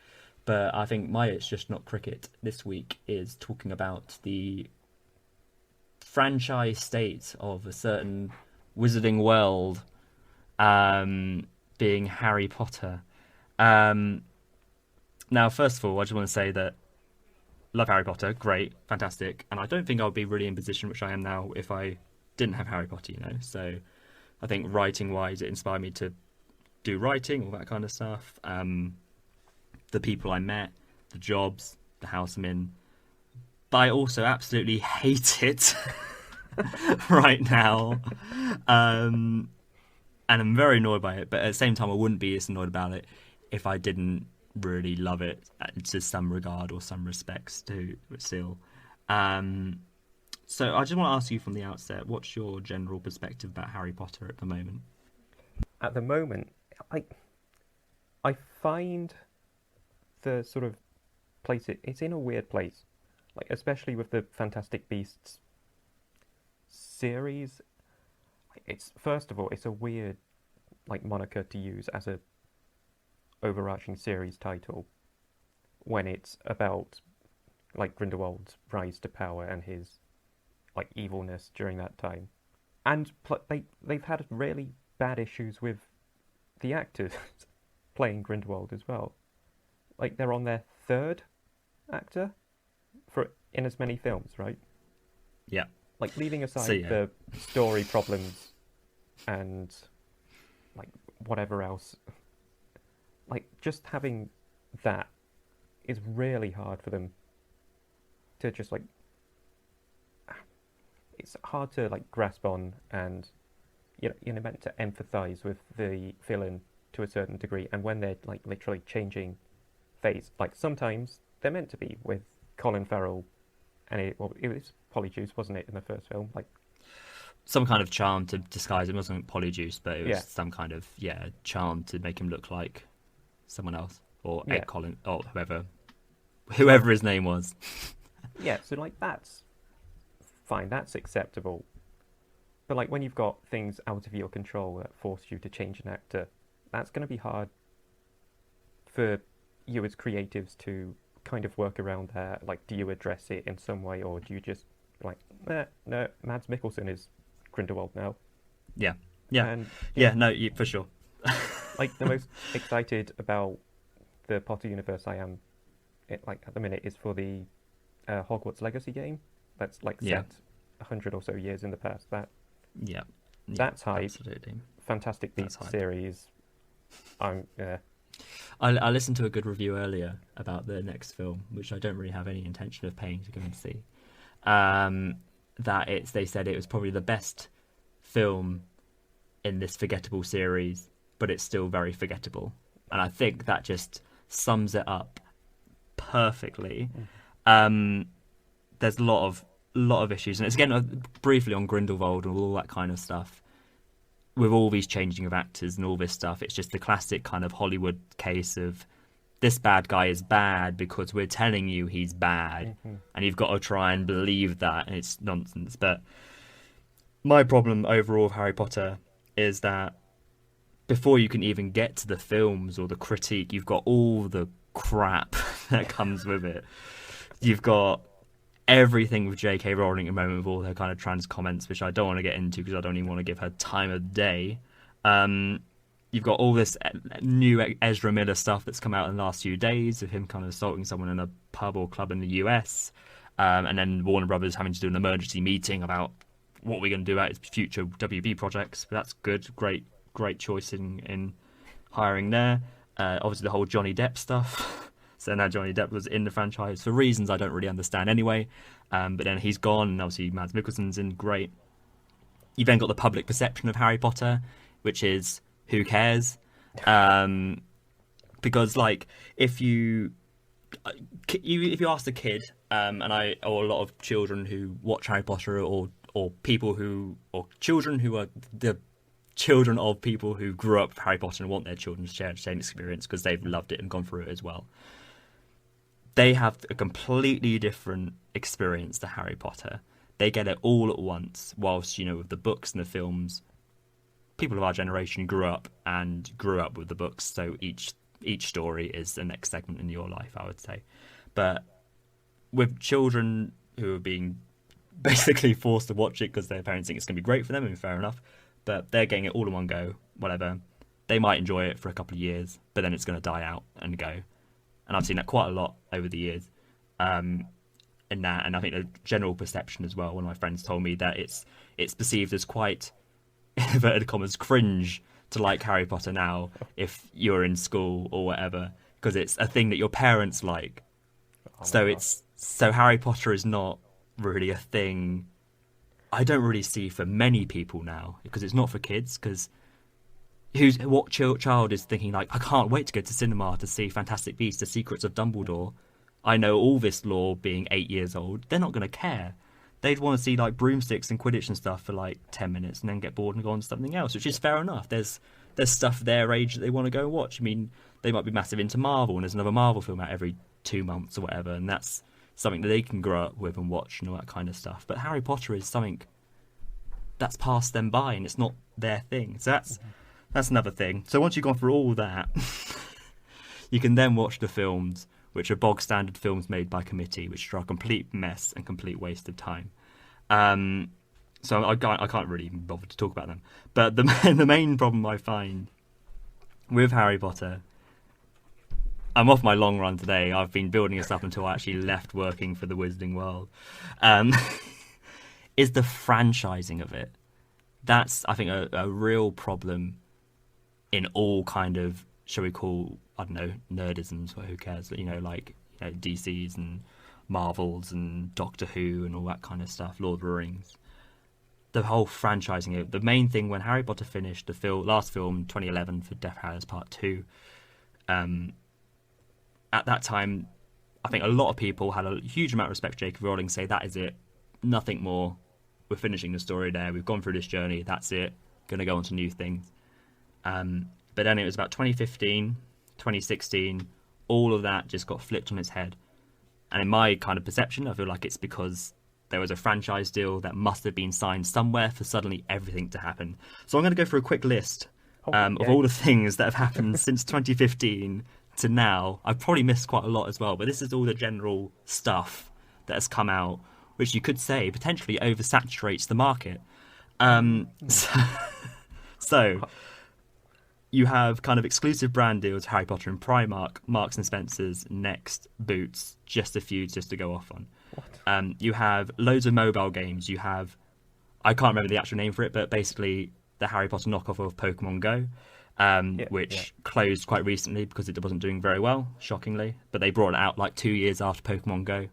But I think my It's Just Not Cricket this week is talking about the franchise state of a certain wizarding world being Harry Potter. Now, first of all, I just want to say that love Harry Potter, great, fantastic, and I don't think I would be really in position which I am now if I didn't have Harry Potter, So I think writing-wise, it inspired me to do writing, all that kind of stuff. The people I met, the jobs, the house I'm in. But I also absolutely hate it right now. And I'm very annoyed by it, but at the same time, I wouldn't be as annoyed about it if I didn't really love it to some regard or some respects to it still. So I just want to ask you from the outset, what's your general perspective about Harry Potter at the moment? At the moment, I find the sort of place it's in a weird place, like especially with the Fantastic Beasts series. It's first of all, it's a weird like moniker to use as a overarching series title when it's about like Grindelwald's rise to power and his like evilness during that time, and they've had really bad issues with the actors playing Grindelwald as well. Like they're on their 3rd actor in as many films, right? Yeah. Like leaving aside the story problems and like whatever else, like just having that is really hard for them to just like. It's hard to like grasp on, and you're meant to empathise with the villain to a certain degree, and when they're like literally changing face, like sometimes they're meant to be with Colin Farrell, and it was Polyjuice, wasn't it, in the first film? Like some kind of charm to disguise him. It wasn't Polyjuice, but it was some kind of charm to make him look like someone else, or Ed Colin, or whoever his name was. Yeah, so like that's fine, that's acceptable. But like when you've got things out of your control that force you to change an actor, that's going to be hard for you as creatives to kind of work around that. Like, do you address it in some way, or do you just like, no, Mads Mikkelsen is Grindelwald now? Yeah, for sure. Like the most excited about the Potter universe I am, at the minute, is for the Hogwarts Legacy game. That's like set 100 or so years in the past. That's hype. Absolutely. Fantastic Beasts series. I listened to a good review earlier about the next film, which I don't really have any intention of paying to go and see. They said it was probably the best film in this forgettable series, but it's still very forgettable. And I think that just sums it up perfectly. There's a lot of issues, and it's again briefly on Grindelwald and all that kind of stuff. With all these changing of actors and all this stuff, it's just the classic kind of Hollywood case of this bad guy is bad because we're telling you he's bad, and you've got to try and believe that, and it's nonsense. But my problem overall with Harry Potter is that before you can even get to the films or the critique, you've got all the crap that comes with it. You've got everything with J.K. Rowling at the moment with all her kind of trans comments, which I don't want to get into because I don't even want to give her time of day. You've got all this new Ezra Miller stuff that's come out in the last few days of him kind of assaulting someone in a pub or club in the US, and then Warner Brothers having to do an emergency meeting about what we're going to do about its future WB projects. But that's good, great choice in hiring there. Obviously the whole Johnny Depp stuff. So now Johnny Depp was in the franchise for reasons I don't really understand anyway. But then he's gone, and obviously Mads Mikkelsen's in, great. You've then got the public perception of Harry Potter, which is, who cares? Because like if you ask a kid, or a lot of children who watch Harry Potter, or children who are the children of people who grew up with Harry Potter and want their children to share the same experience because they've loved it and gone through it as well, they have a completely different experience to Harry Potter. They get it all at once, whilst, with the books and the films, people of our generation grew up with the books, so each story is the next segment in your life, I would say. But with children who are being basically forced to watch it because their parents think it's going to be great for them, and fair enough, but they're getting it all in one go, whatever, they might enjoy it for a couple of years, but then it's going to die out and go. And I've seen that quite a lot over the years. And I think the general perception as well, one of my friends told me that it's perceived as quite, in inverted commas, cringe to like Harry Potter now if you're in school or whatever, because it's a thing that your parents like. So Harry Potter is not really a thing I don't really see for many people now, because it's not for kids, because what child is thinking like, I can't wait to go to cinema to see Fantastic Beasts, The Secrets of Dumbledore. I know all this lore being 8 years old. They're not going to care. They'd want to see like broomsticks and Quidditch and stuff for like 10 minutes and then get bored and go on to something else, which is fair enough. There's stuff their age that they want to go and watch. I mean, they might be massive into Marvel, and there's another Marvel film out every 2 months or whatever, and that's something that they can grow up with and watch and all that kind of stuff. But Harry Potter is something that's passed them by, and it's not their thing. So that's another thing. So once you've gone through all that, you can then watch the films, which are bog standard films made by committee, which are a complete mess and complete waste of time. So I can't really bother to talk about them. But the main problem I find with Harry Potter, I'm off my long run today. I've been building this up until I actually left working for the Wizarding World. Is the franchising of it. That's, I think, a real problem in all kind of, shall we call, I don't know, nerdisms, or who cares, like DCs and Marvels and Doctor Who and all that kind of stuff, Lord of the Rings. The whole franchising, the main thing when Harry Potter finished the last film, 2011, for Deathly Hallows Part 2, at that time, I think a lot of people had a huge amount of respect for J.K. Rowling, say that is it, nothing more, we're finishing the story there, we've gone through this journey, that's it, going to go on to new things. But then it was about 2015, 2016, all of that just got flipped on its head. And in my kind of perception, I feel like it's because there was a franchise deal that must have been signed somewhere for suddenly everything to happen. So I'm going to go through a quick list of all the things that have happened since 2015 to now. I've probably missed quite a lot as well, but this is all the general stuff that has come out, which you could say potentially oversaturates the market. So you have kind of exclusive brand deals, Harry Potter and Primark, Marks and Spencer's, Next, Boots, just a few just to go off on. You have loads of mobile games. You have, I can't remember the actual name for it, but basically the Harry Potter knockoff of Pokemon Go. which closed quite recently because it wasn't doing very well, shockingly. But they brought it out like 2 years after Pokemon Go.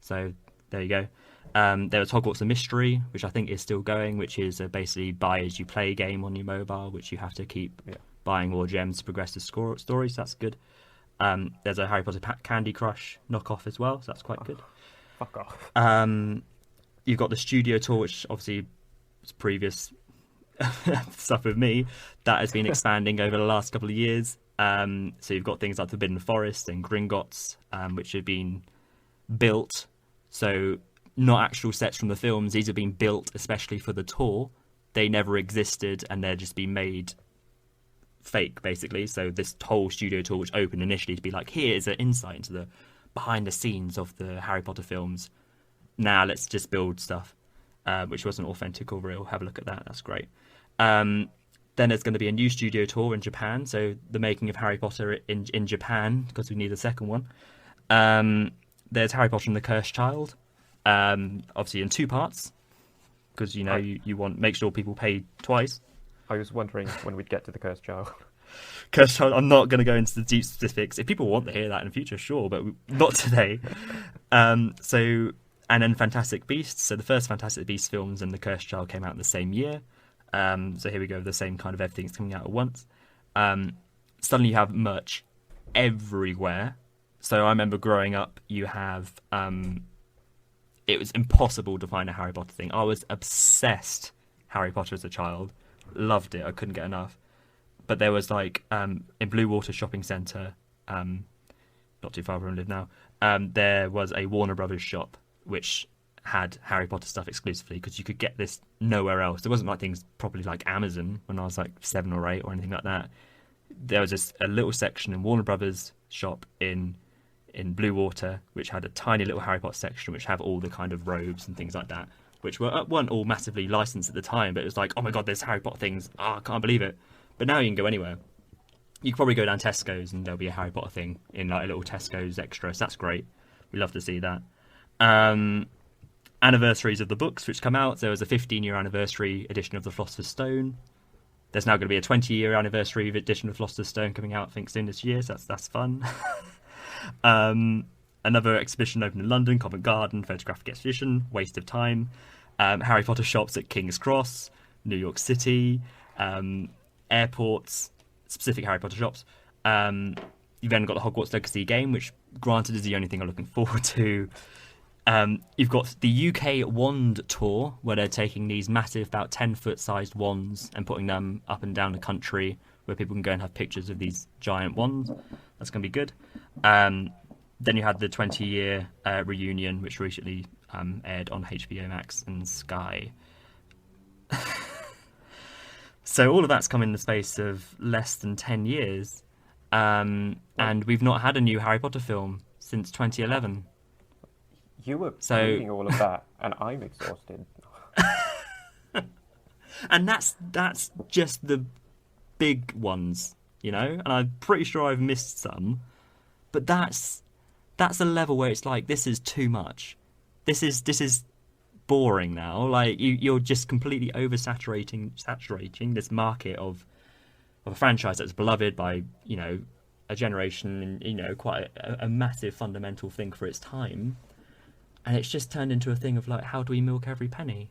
So there you go. There was Hogwarts: A Mystery, which I think is still going, which is a basically buy as you play game on your mobile, which you have to keep buying more gems to progress the story. So that's good. There's a Harry Potter Candy Crush knockoff as well, so that's quite good. Fuck off. You've got the studio tour, which obviously is previous stuff with me, that has been expanding over the last couple of years. So you've got things like Forbidden Forest and Gringotts, which have been built. So not actual sets from the films. These have been built especially for the tour. They never existed, and they're just being made fake, basically. So this whole studio tour, which opened initially to be like, here's an insight into the behind the scenes of the Harry Potter films. Now let's just build stuff, which wasn't authentic or real. Have a look at that. That's great. Then there's going to be a new studio tour in Japan. So the making of Harry Potter in Japan, because we need a second one. There's Harry Potter and the Cursed Child, obviously in 2 parts, because you want make sure people pay twice. I was wondering when we'd get to the Cursed Child. Cursed Child, I'm not going to go into the deep specifics. If people want to hear that in the future, sure, but not today. And then Fantastic Beasts. So the first Fantastic Beasts films and the Cursed Child came out in the same year. So here we go, the same kind of everything's coming out at once. Suddenly you have merch everywhere. So I remember growing up, you have... it was impossible to find a Harry Potter thing. I was obsessed Harry Potter as a child. Loved it. I couldn't get enough. But there was like in Blue Water Shopping Centre, not too far from where I live now, there was a Warner Brothers shop which had Harry Potter stuff exclusively, because you could get this nowhere else. There wasn't like things properly like Amazon when I was like 7 or 8 or anything like that. There was just a little section in Warner Brothers shop in Blue Water which had a tiny little Harry Potter section which have all the kind of robes and things like that, which weren't all massively licensed at the time, but it was like, oh my god, there's Harry Potter things. Oh, I can't believe it. But now you can go anywhere. You could probably go down Tesco's and there'll be a Harry Potter thing in like a little Tesco's extra. So that's great. We love to see that. Anniversaries of the books which come out. There was a 15-year anniversary edition of The Philosopher's Stone. There's now going to be a 20-year anniversary edition of Philosopher's Stone coming out, I think, soon this year. So that's fun. Another exhibition opened in London, Covent Garden, photographic exhibition, waste of time. Harry Potter shops at King's Cross, New York City, airports, specific Harry Potter shops. You've then got the Hogwarts Legacy game, which granted is the only thing I'm looking forward to. You've got the UK wand tour, where they're taking these massive, about 10-foot sized wands and putting them up and down the country, where people can go and have pictures of these giant wands. That's going to be good. Then you had the 20-year reunion, which recently aired on HBO Max and Sky. So all of that's come in the space of less than 10 years. And we've not had a new Harry Potter film since 2011. You were reading all of that, and I'm exhausted. And that's just the big ones, and I'm pretty sure I've missed some. But that's a level where it's like, this is too much. This is boring now. Like you're just completely saturating this market of a franchise that's beloved by a generation, and quite a massive fundamental thing for its time. And it's just turned into a thing of like, how do we milk every penny?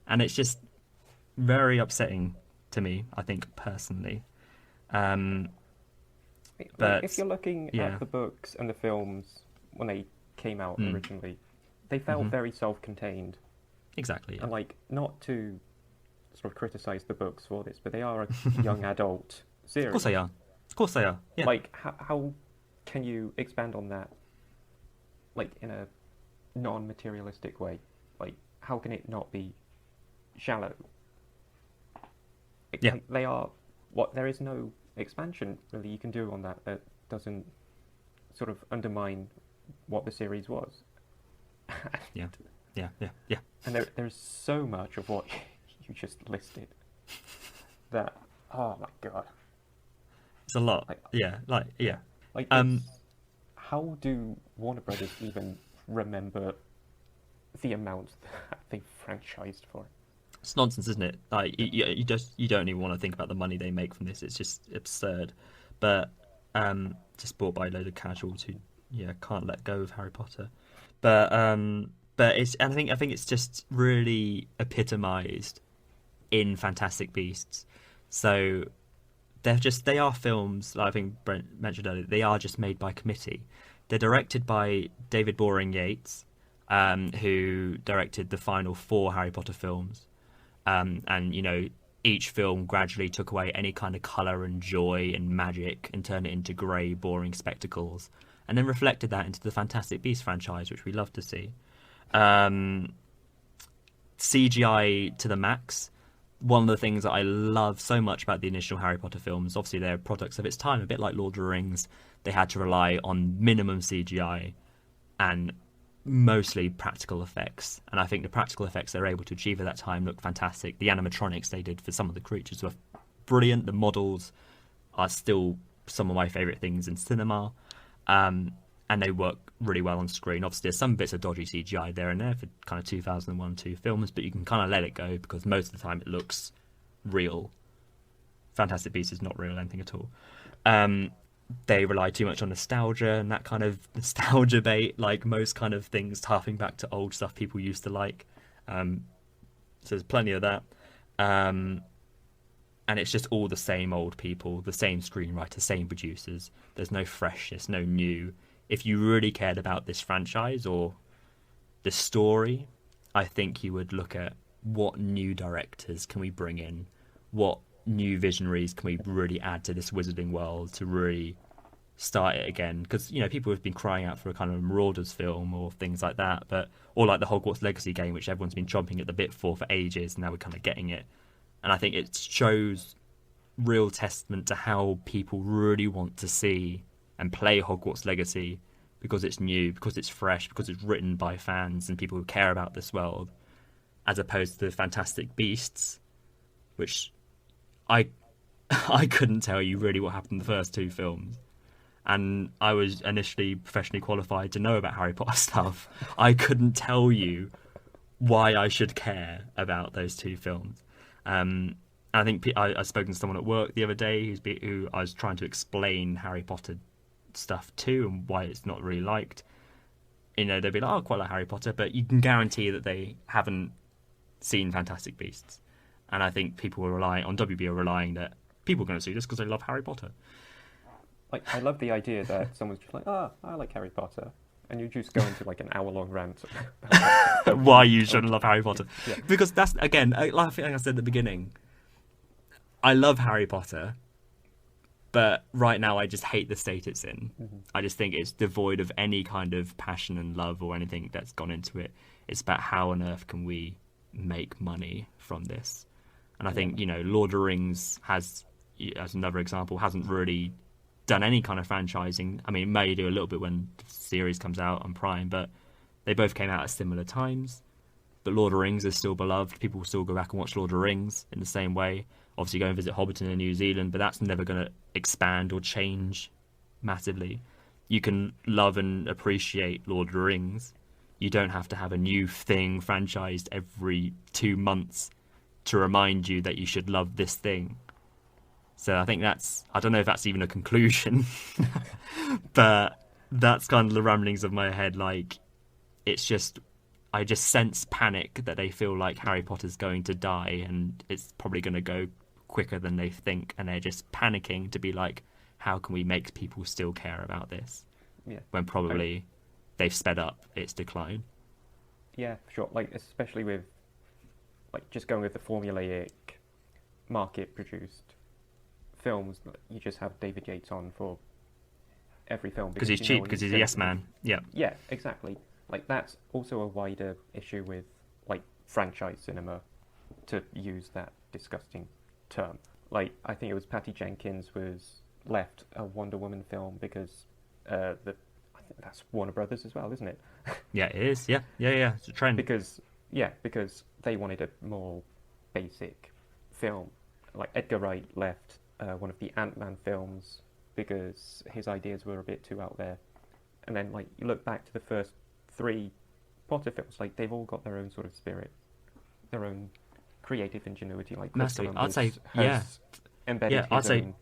And it's just very upsetting to me, I think, personally. But if you're looking at the books and the films when they came out originally, they felt very self-contained. Exactly. And not to sort of criticize the books for this, but they are a young adult series. Of course they are. Yeah. How can you expand on that, in a non-materialistic way? How can it not be shallow? They are there is no expansion really you can do on that doesn't sort of undermine what the series was. Yeah. And there's so much of what you just listed that, oh my god, it's a lot. How do Warner Brothers even remember the amount that they franchised for? It's nonsense, isn't it? Like you don't even want to think about the money they make from this. It's just absurd. But just bought by a load of casuals who can't let go of Harry Potter. But it's and I think it's just really epitomised in Fantastic Beasts. So they are films, like I think Brent mentioned earlier, they are just made by committee. They're directed by David Boring Yates, who directed the final 4 Harry Potter films. And each film gradually took away any kind of colour and joy and magic and turned it into grey, boring spectacles, and then reflected that into the Fantastic Beasts franchise, which we love to see. CGI to the max. One of the things that I love so much about the initial Harry Potter films, obviously they're products of its time, a bit like Lord of the Rings. They had to rely on minimum CGI and mostly practical effects. And I think the practical effects they were able to achieve at that time look fantastic. The animatronics they did for some of the creatures were brilliant. The models are still some of my favourite things in cinema. And they work really well on screen. Obviously, there's some bits of dodgy CGI there and there for kind of 2001-2 films, but you can kind of let it go because most of the time it looks real. Fantastic Beasts is not real anything at all. They rely too much on nostalgia and that kind of nostalgia bait, like most kind of things, harping back to old stuff people used to like. So there's plenty of that. And it's just all the same old people, the same screenwriter, same producers. There's no freshness, no new. If you really cared about this franchise or the story, I think you would look at what new directors can we bring in, what new visionaries can we really add to this wizarding world to really start it again. Because people have been crying out for a kind of Marauders film or things like that, or like the Hogwarts Legacy game, which everyone's been chomping at the bit for ages, and now we're kind of getting it. And I think it shows real testament to how people really want to see and play Hogwarts Legacy, because it's new, because it's fresh, because it's written by fans and people who care about this world, as opposed to the Fantastic Beasts, which I couldn't tell you really what happened in the first 2 films. And I was initially professionally qualified to know about Harry Potter stuff. I couldn't tell you why I should care about those 2 films. I think I've spoken to someone at work the other day who I was trying to explain Harry Potter stuff to and why it's not really liked. They'd be like, "Oh, I quite like Harry Potter," but you can guarantee that they haven't seen Fantastic Beasts. And I think people WB are relying that people are going to see this because they love Harry Potter. Like, I love the idea that someone's just like, I like Harry Potter. And you just go into like an hour-long rant about why you shouldn't love Harry Potter. Yeah. Because that's, again, like I said at the beginning, I love Harry Potter, but right now I just hate the state it's in. Mm-hmm. I just think it's devoid of any kind of passion and love or anything that's gone into it. It's about how on earth can we make money from this. And I think, Lord of the Rings has, as another example, hasn't really done any kind of franchising. I mean, it may do a little bit when the series comes out on Prime, but they both came out at similar times. But Lord of the Rings is still beloved. People will still go back and watch Lord of the Rings in the same way. Obviously, go and visit Hobbiton in New Zealand, but that's never going to expand or change massively. You can love and appreciate Lord of the Rings. You don't have to have a new thing franchised every 2 months to remind you that you should love this thing. So I think I don't know if that's even a conclusion, but that's kind of the ramblings of my head. Like, I just sense panic that they feel like Harry Potter's going to die and it's probably going to go quicker than they think. And they're just panicking to be like, how can we make people still care about this? Yeah. When probably they've sped up its decline. Yeah, for sure. Like, especially with, like, just going with the formulaic market-produced films, you just have David Yates on for every film because he's cheap, because he's a yes man. Yeah, exactly. Like, that's also a wider issue with, like, franchise cinema, to use that disgusting term. Like, I think it was Patty Jenkins was left a Wonder Woman film because I think that's Warner Brothers as well, isn't it? Yeah, it is. Yeah. It's a trend. Because they wanted a more basic film. Like, Edgar Wright left one of the Ant-Man films because his ideas were a bit too out there. And then, like, you look back to the first 3 Potter films, like, they've all got their own sort of spirit, their own creative ingenuity. Like Chris Massively. Columbus I'd say, yeah. has embedded Yeah, I'd his say own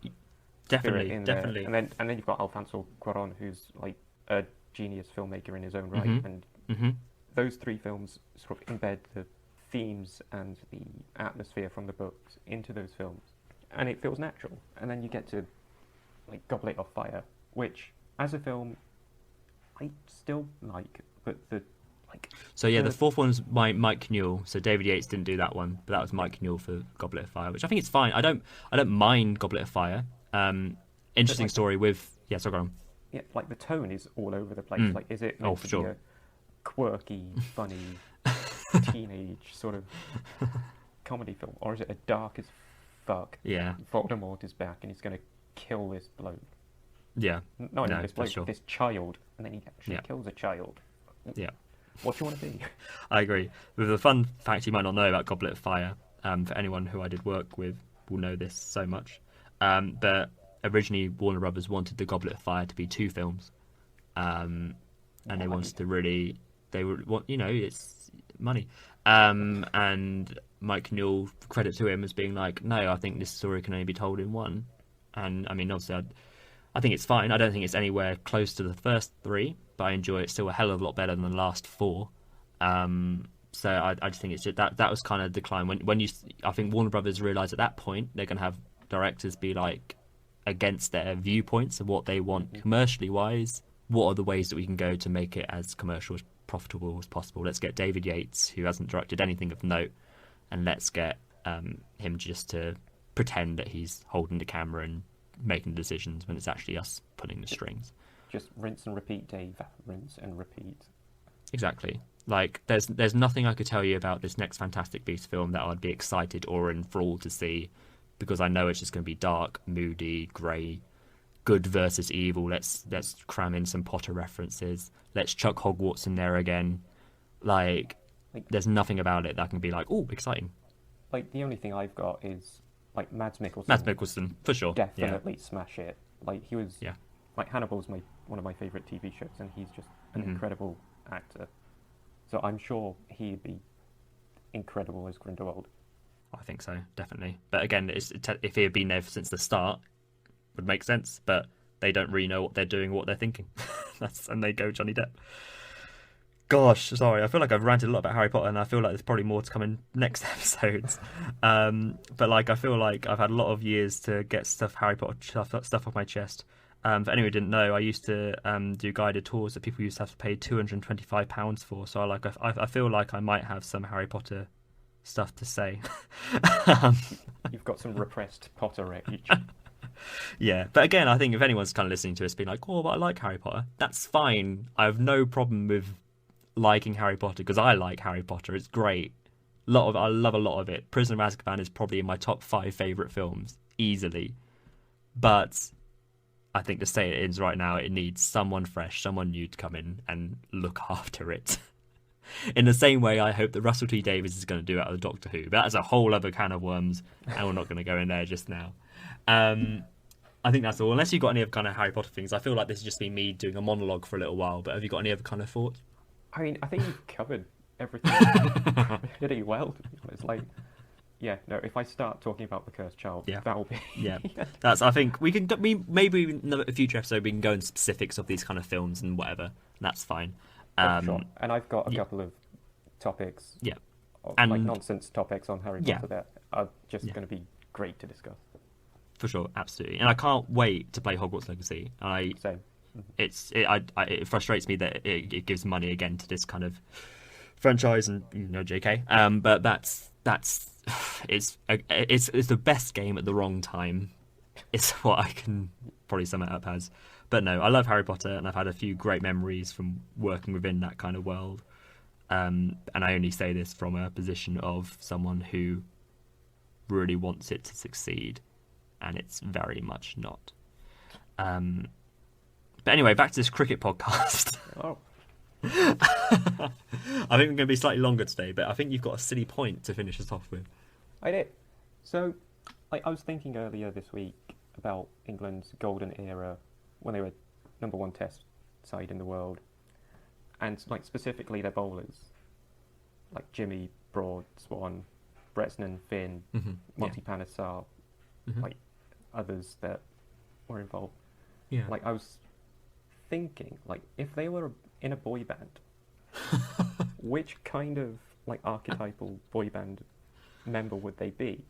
definitely, spirit in definitely. there, and then you've got Alfonso Cuarón, who's like a genius filmmaker in his own right, Mhm. and Mhm. those three films sort of embed the themes and the atmosphere from the books into those films, and it feels natural. And then you get to like Goblet of Fire, which as a film I still like, but the like So yeah, the the fourth one's Mike Newell. So David Yates didn't do that one, but that was Mike Newell for Goblet of Fire, which I think it's fine. I don't mind Goblet of Fire. but Interesting like story with so go on. yeah, like the tone is all over the place. Mm. Like, is it Oh, meant for to be sure. a quirky, funny, teenage sort of comedy film, or is it a dark as fuck? Yeah, Voldemort is back and he's going to kill this bloke. yeah, Not even no, this for bloke, sure. this child, and then he actually Yeah. kills a child. Yeah. What do you want to be? I agree. With a fun fact you might not know about Goblet of Fire, for anyone who I did work with will know this so much. But originally Warner Brothers wanted the Goblet of Fire to be two films, and they Why? wanted to really it's money. And Mike Newell, credit to him as being like, no, I think this story can only be told in one. And I mean, obviously, I think it's fine. I don't think it's anywhere close to the first three, but I enjoy it still a hell of a lot better than the last four. So I just think it's just that was kind of decline I think Warner Brothers realised at that point they're going to have directors be like against their viewpoints of what they want commercially wise. What are the ways that we can go to make it as commercial as profitable as possible? Let's get David Yates, who hasn't directed anything of note, and let's get him just to pretend that he's holding the camera and making decisions when it's actually us pulling the strings. Just rinse and repeat, Dave. Rinse and repeat. Exactly. Like there's nothing I could tell you about this next Fantastic Beasts film that I'd be excited or enthralled to see, because I know it's just going to be dark, moody, grey, good versus evil. Let's cram in some Potter references. Let's chuck Hogwarts in there again. Like there's nothing about it that can be like, oh, exciting. Like the only thing I've got is like Mads Mikkelsen. Mads Mikkelsen, for sure. Definitely smash it. Like he was. Yeah. Like Hannibal's one of my favourite TV shows, and he's just an incredible actor. So I'm sure he'd be incredible as Grindelwald. I think so, definitely. But again, if he had been there since the start, would make sense. But they don't really know what they're doing, what they're thinking. And they go Johnny Depp. Gosh, sorry. I feel like I've ranted a lot about Harry Potter, and I feel like there's probably more to come in next episodes. But like, I feel like I've had a lot of years to get Harry Potter stuff off my chest. For anyone who didn't know, I used to do guided tours that people used to have to pay £225 for. So I feel like I might have some Harry Potter stuff to say. You've got some repressed Potter rage. Yeah, but again, I think if anyone's kind of listening to us being like, oh, but I like Harry Potter, that's fine. I have no problem with liking Harry Potter, because I like Harry Potter. It's great. I love a lot of it. Prisoner of Azkaban is probably in my top 5 favourite films, easily. But I think to say it is right now, it needs someone fresh, someone new to come in and look after it. In the same way, I hope that Russell T Davies is going to do out of the Doctor Who. But that's a whole other can of worms, and we're not going to go in there just now. I think that's all. Unless you've got any other kind of Harry Potter things, I feel like this has just been me doing a monologue for a little while. But have you got any other kind of thoughts? I mean, I think you've covered everything pretty well, to be honest. Like, yeah, no, if I start talking about the Cursed Child, that'll be... Yeah, I think maybe in a future episode we can go into specifics of these kind of films and whatever. That's fine. Sure. And I've got a couple of topics, like nonsense topics on Harry Potter that are just going to be great to discuss. For sure, absolutely. And I can't wait to play Hogwarts Legacy. Same. It frustrates me that it gives money again to this kind of franchise, and JK. But it's the best game at the wrong time. It's what I can probably sum it up as. But no, I love Harry Potter, and I've had a few great memories from working within that kind of world. And I only say this from a position of someone who really wants it to succeed, and it's very much not. But anyway, back to this cricket podcast. Oh. I think we're going to be slightly longer today, but I think you've got a silly point to finish us off with. I did. So, I was thinking earlier this week about England's golden era when they were #1 test side in the world, and like specifically their bowlers, like Jimmy, Broad, Swan, Bresnan, Finn, Mm-hmm. Monty Panesar, Mm-hmm. like others that were involved. Yeah. Like I was thinking, like if they were in a boy band, which kind of like archetypal boy band member would they be?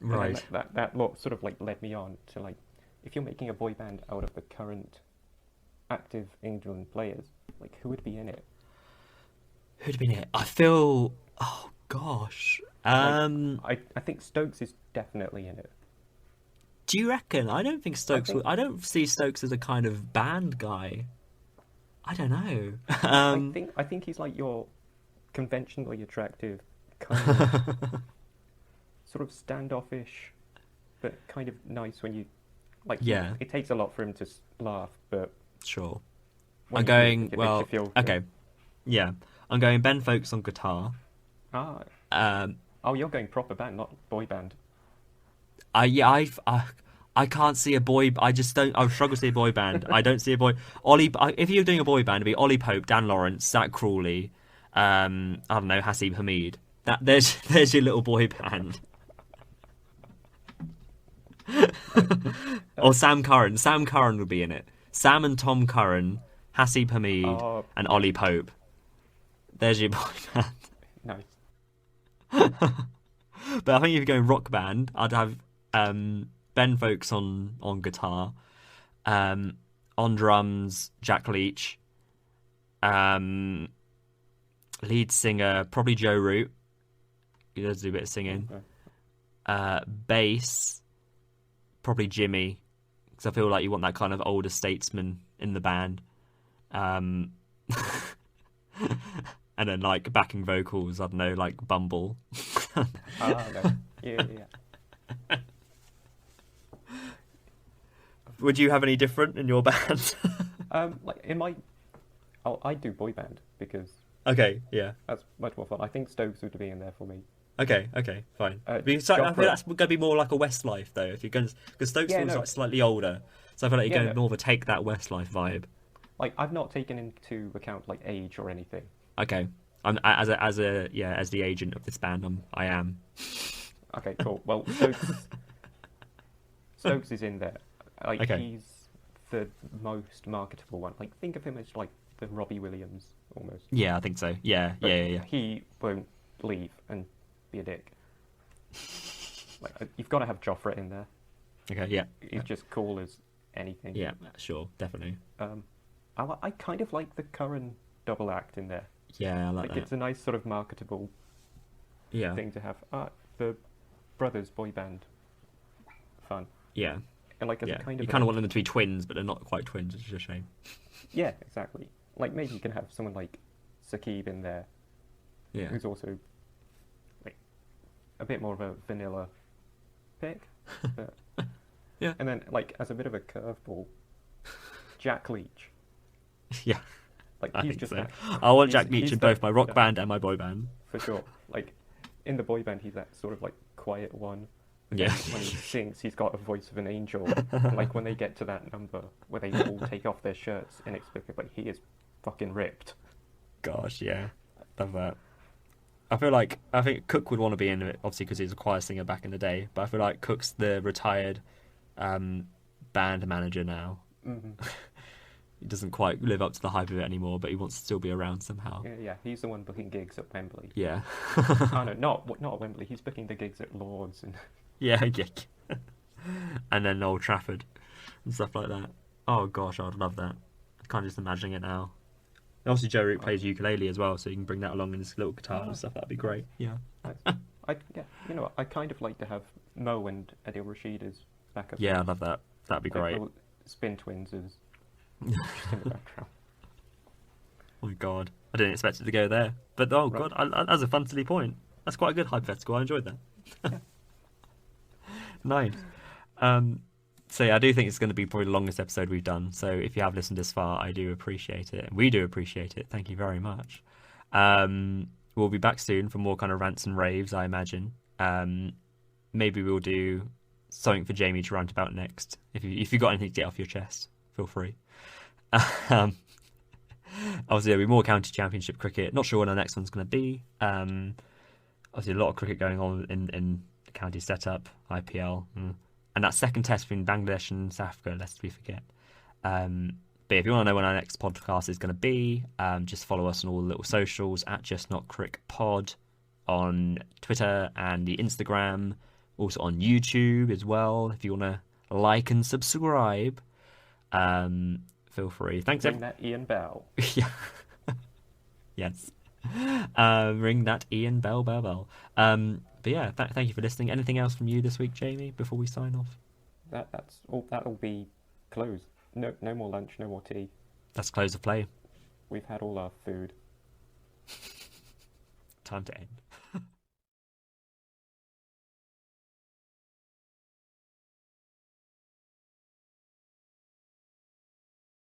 Right. And then that sort of like led me on to like, if you're making a boy band out of the current active England players, like who would be in it? Who'd have been it? I feel. Oh gosh. I think Stokes is definitely in it. Do you reckon? I don't think Stokes. think- I don't see Stokes as a kind of band guy. I don't know. I think he's like your conventionally attractive, kind of sort of standoffish, but kind of nice when you like. Yeah. It takes a lot for him to laugh, but Sure. when I'm you do, going. it makes Well. you feel good. Okay. Yeah. I'm going Ben Folks on guitar. Ah, Um. oh, you're going proper band, not boy band. I can't see a boy. I just don't. I struggle to see a boy band. I don't see a boy. If you're doing a boy band, it'd be Ollie Pope, Dan Lawrence, Zach Crawley. I don't know, Hasib Hamid. There's your little boy band. Or Sam Curran. Sam Curran would be in it. Sam and Tom Curran, Hasib Hamid, Oh, and Ollie Pope. There's your boy band. nice. But I think if you're going rock band, I'd have Ben Folks on guitar, on drums Jack Leach, lead singer probably Joe Root. He does do a bit of singing. Okay. Bass probably Jimmy, because I feel like you want that kind of older statesman in the band. And then like backing vocals, I don't know, like Bumble. No. Yeah. Would you have any different in your band? Like in my, I do boy band because Okay, yeah. that's much more fun. I think Stokes would be in there for me. Okay, fine. Because I Joffrey- feel that's going to be more like a Westlife though. If you're going, because Stokes Yeah, feels no. like slightly older, so I feel like you're Yeah, going to no. more of a take that Westlife vibe. Like I've not taken into account like age or anything. Okay, I'm as the agent of this band. I am. Okay, cool. Well, Stokes is in there. Like Okay. he's the most marketable one. Like think of him as like the Robbie Williams almost. Yeah, I think so. Yeah, But yeah. He won't leave and be a dick. Like you've got to have Joffrey in there. Okay, yeah, He's just cool as anything. yeah, sure, definitely. I kind of like the current double act in there. Yeah, I like Like that. it's a nice sort of marketable Yeah, thing to have. The brothers boy band fun. yeah, And like as yeah. a kind You of kind of want them to be twins, but they're not quite twins, which is a shame. yeah, exactly. Like maybe you can have someone like Saqib in there, Yeah, who's also like a bit more of a vanilla pick. But... Yeah. And then like as a bit of a curveball, Jack Leach. yeah. Like I he's think just so. that, I want he's- Jack Leach he's in that- both my rock yeah, band and my boy band. for sure. Like in the boy band, he's that sort of like quiet one. But Yeah. then when he sings, he's got a voice of an angel. And, like when they get to that number where they all take off their shirts inexplicably, he is fucking ripped. Gosh, yeah, love that. I think Cook would want to be in it, obviously because he was a choir singer back in the day. But I feel like Cook's the retired band manager now. Hmm. He doesn't quite live up to the hype of it anymore, but he wants to still be around somehow. Yeah, he's the one booking gigs at Wembley. Yeah, Oh no, not at Wembley. He's booking the gigs at Lord's and yeah. And then Old Trafford and stuff like that. Oh gosh, I'd love that. I can't just imagining it now. And obviously, Joe Root plays ukulele as well, so you can bring that along in his little guitar and stuff. That'd be great. Yeah. you know what, I kind of like to have Mo and Adil Rashid as backup. Yeah, I'd love that. That'd be Like great. little Spin Twins as just in the background. Oh my god, I didn't expect it to go there. But oh Right. god, that's a fun silly point. That's quite a good hypothetical. I enjoyed that. Nice. So yeah, I do think it's going to be probably the longest episode we've done. So if you have listened this far, I do appreciate it, and we do appreciate it. Thank you very much. We'll be back soon for more kind of rants and raves, I imagine. Maybe we'll do something for Jamie to rant about next. If you've got anything to get off your chest, feel free. Obviously, there'll be more county championship cricket. Not sure when our next one's going to be. obviously a lot of cricket going on in the county setup, IPL, and that second test between Bangladesh and South Africa, lest we forget. But if you want to know when our next podcast is going to be, just follow us on all the little socials at Just Not Crick Pod on Twitter and the Instagram, also on YouTube as well. If you want to like and subscribe, feel free. Thanks. Ring that Ian Bell. Yeah. Yes. Ring that Ian Bell. But yeah, thank you for listening. Anything else from you this week, Jamie, before we sign off? That's all. That'll be closed. No more lunch. No more tea. That's close of play. We've had all our food. Time to end.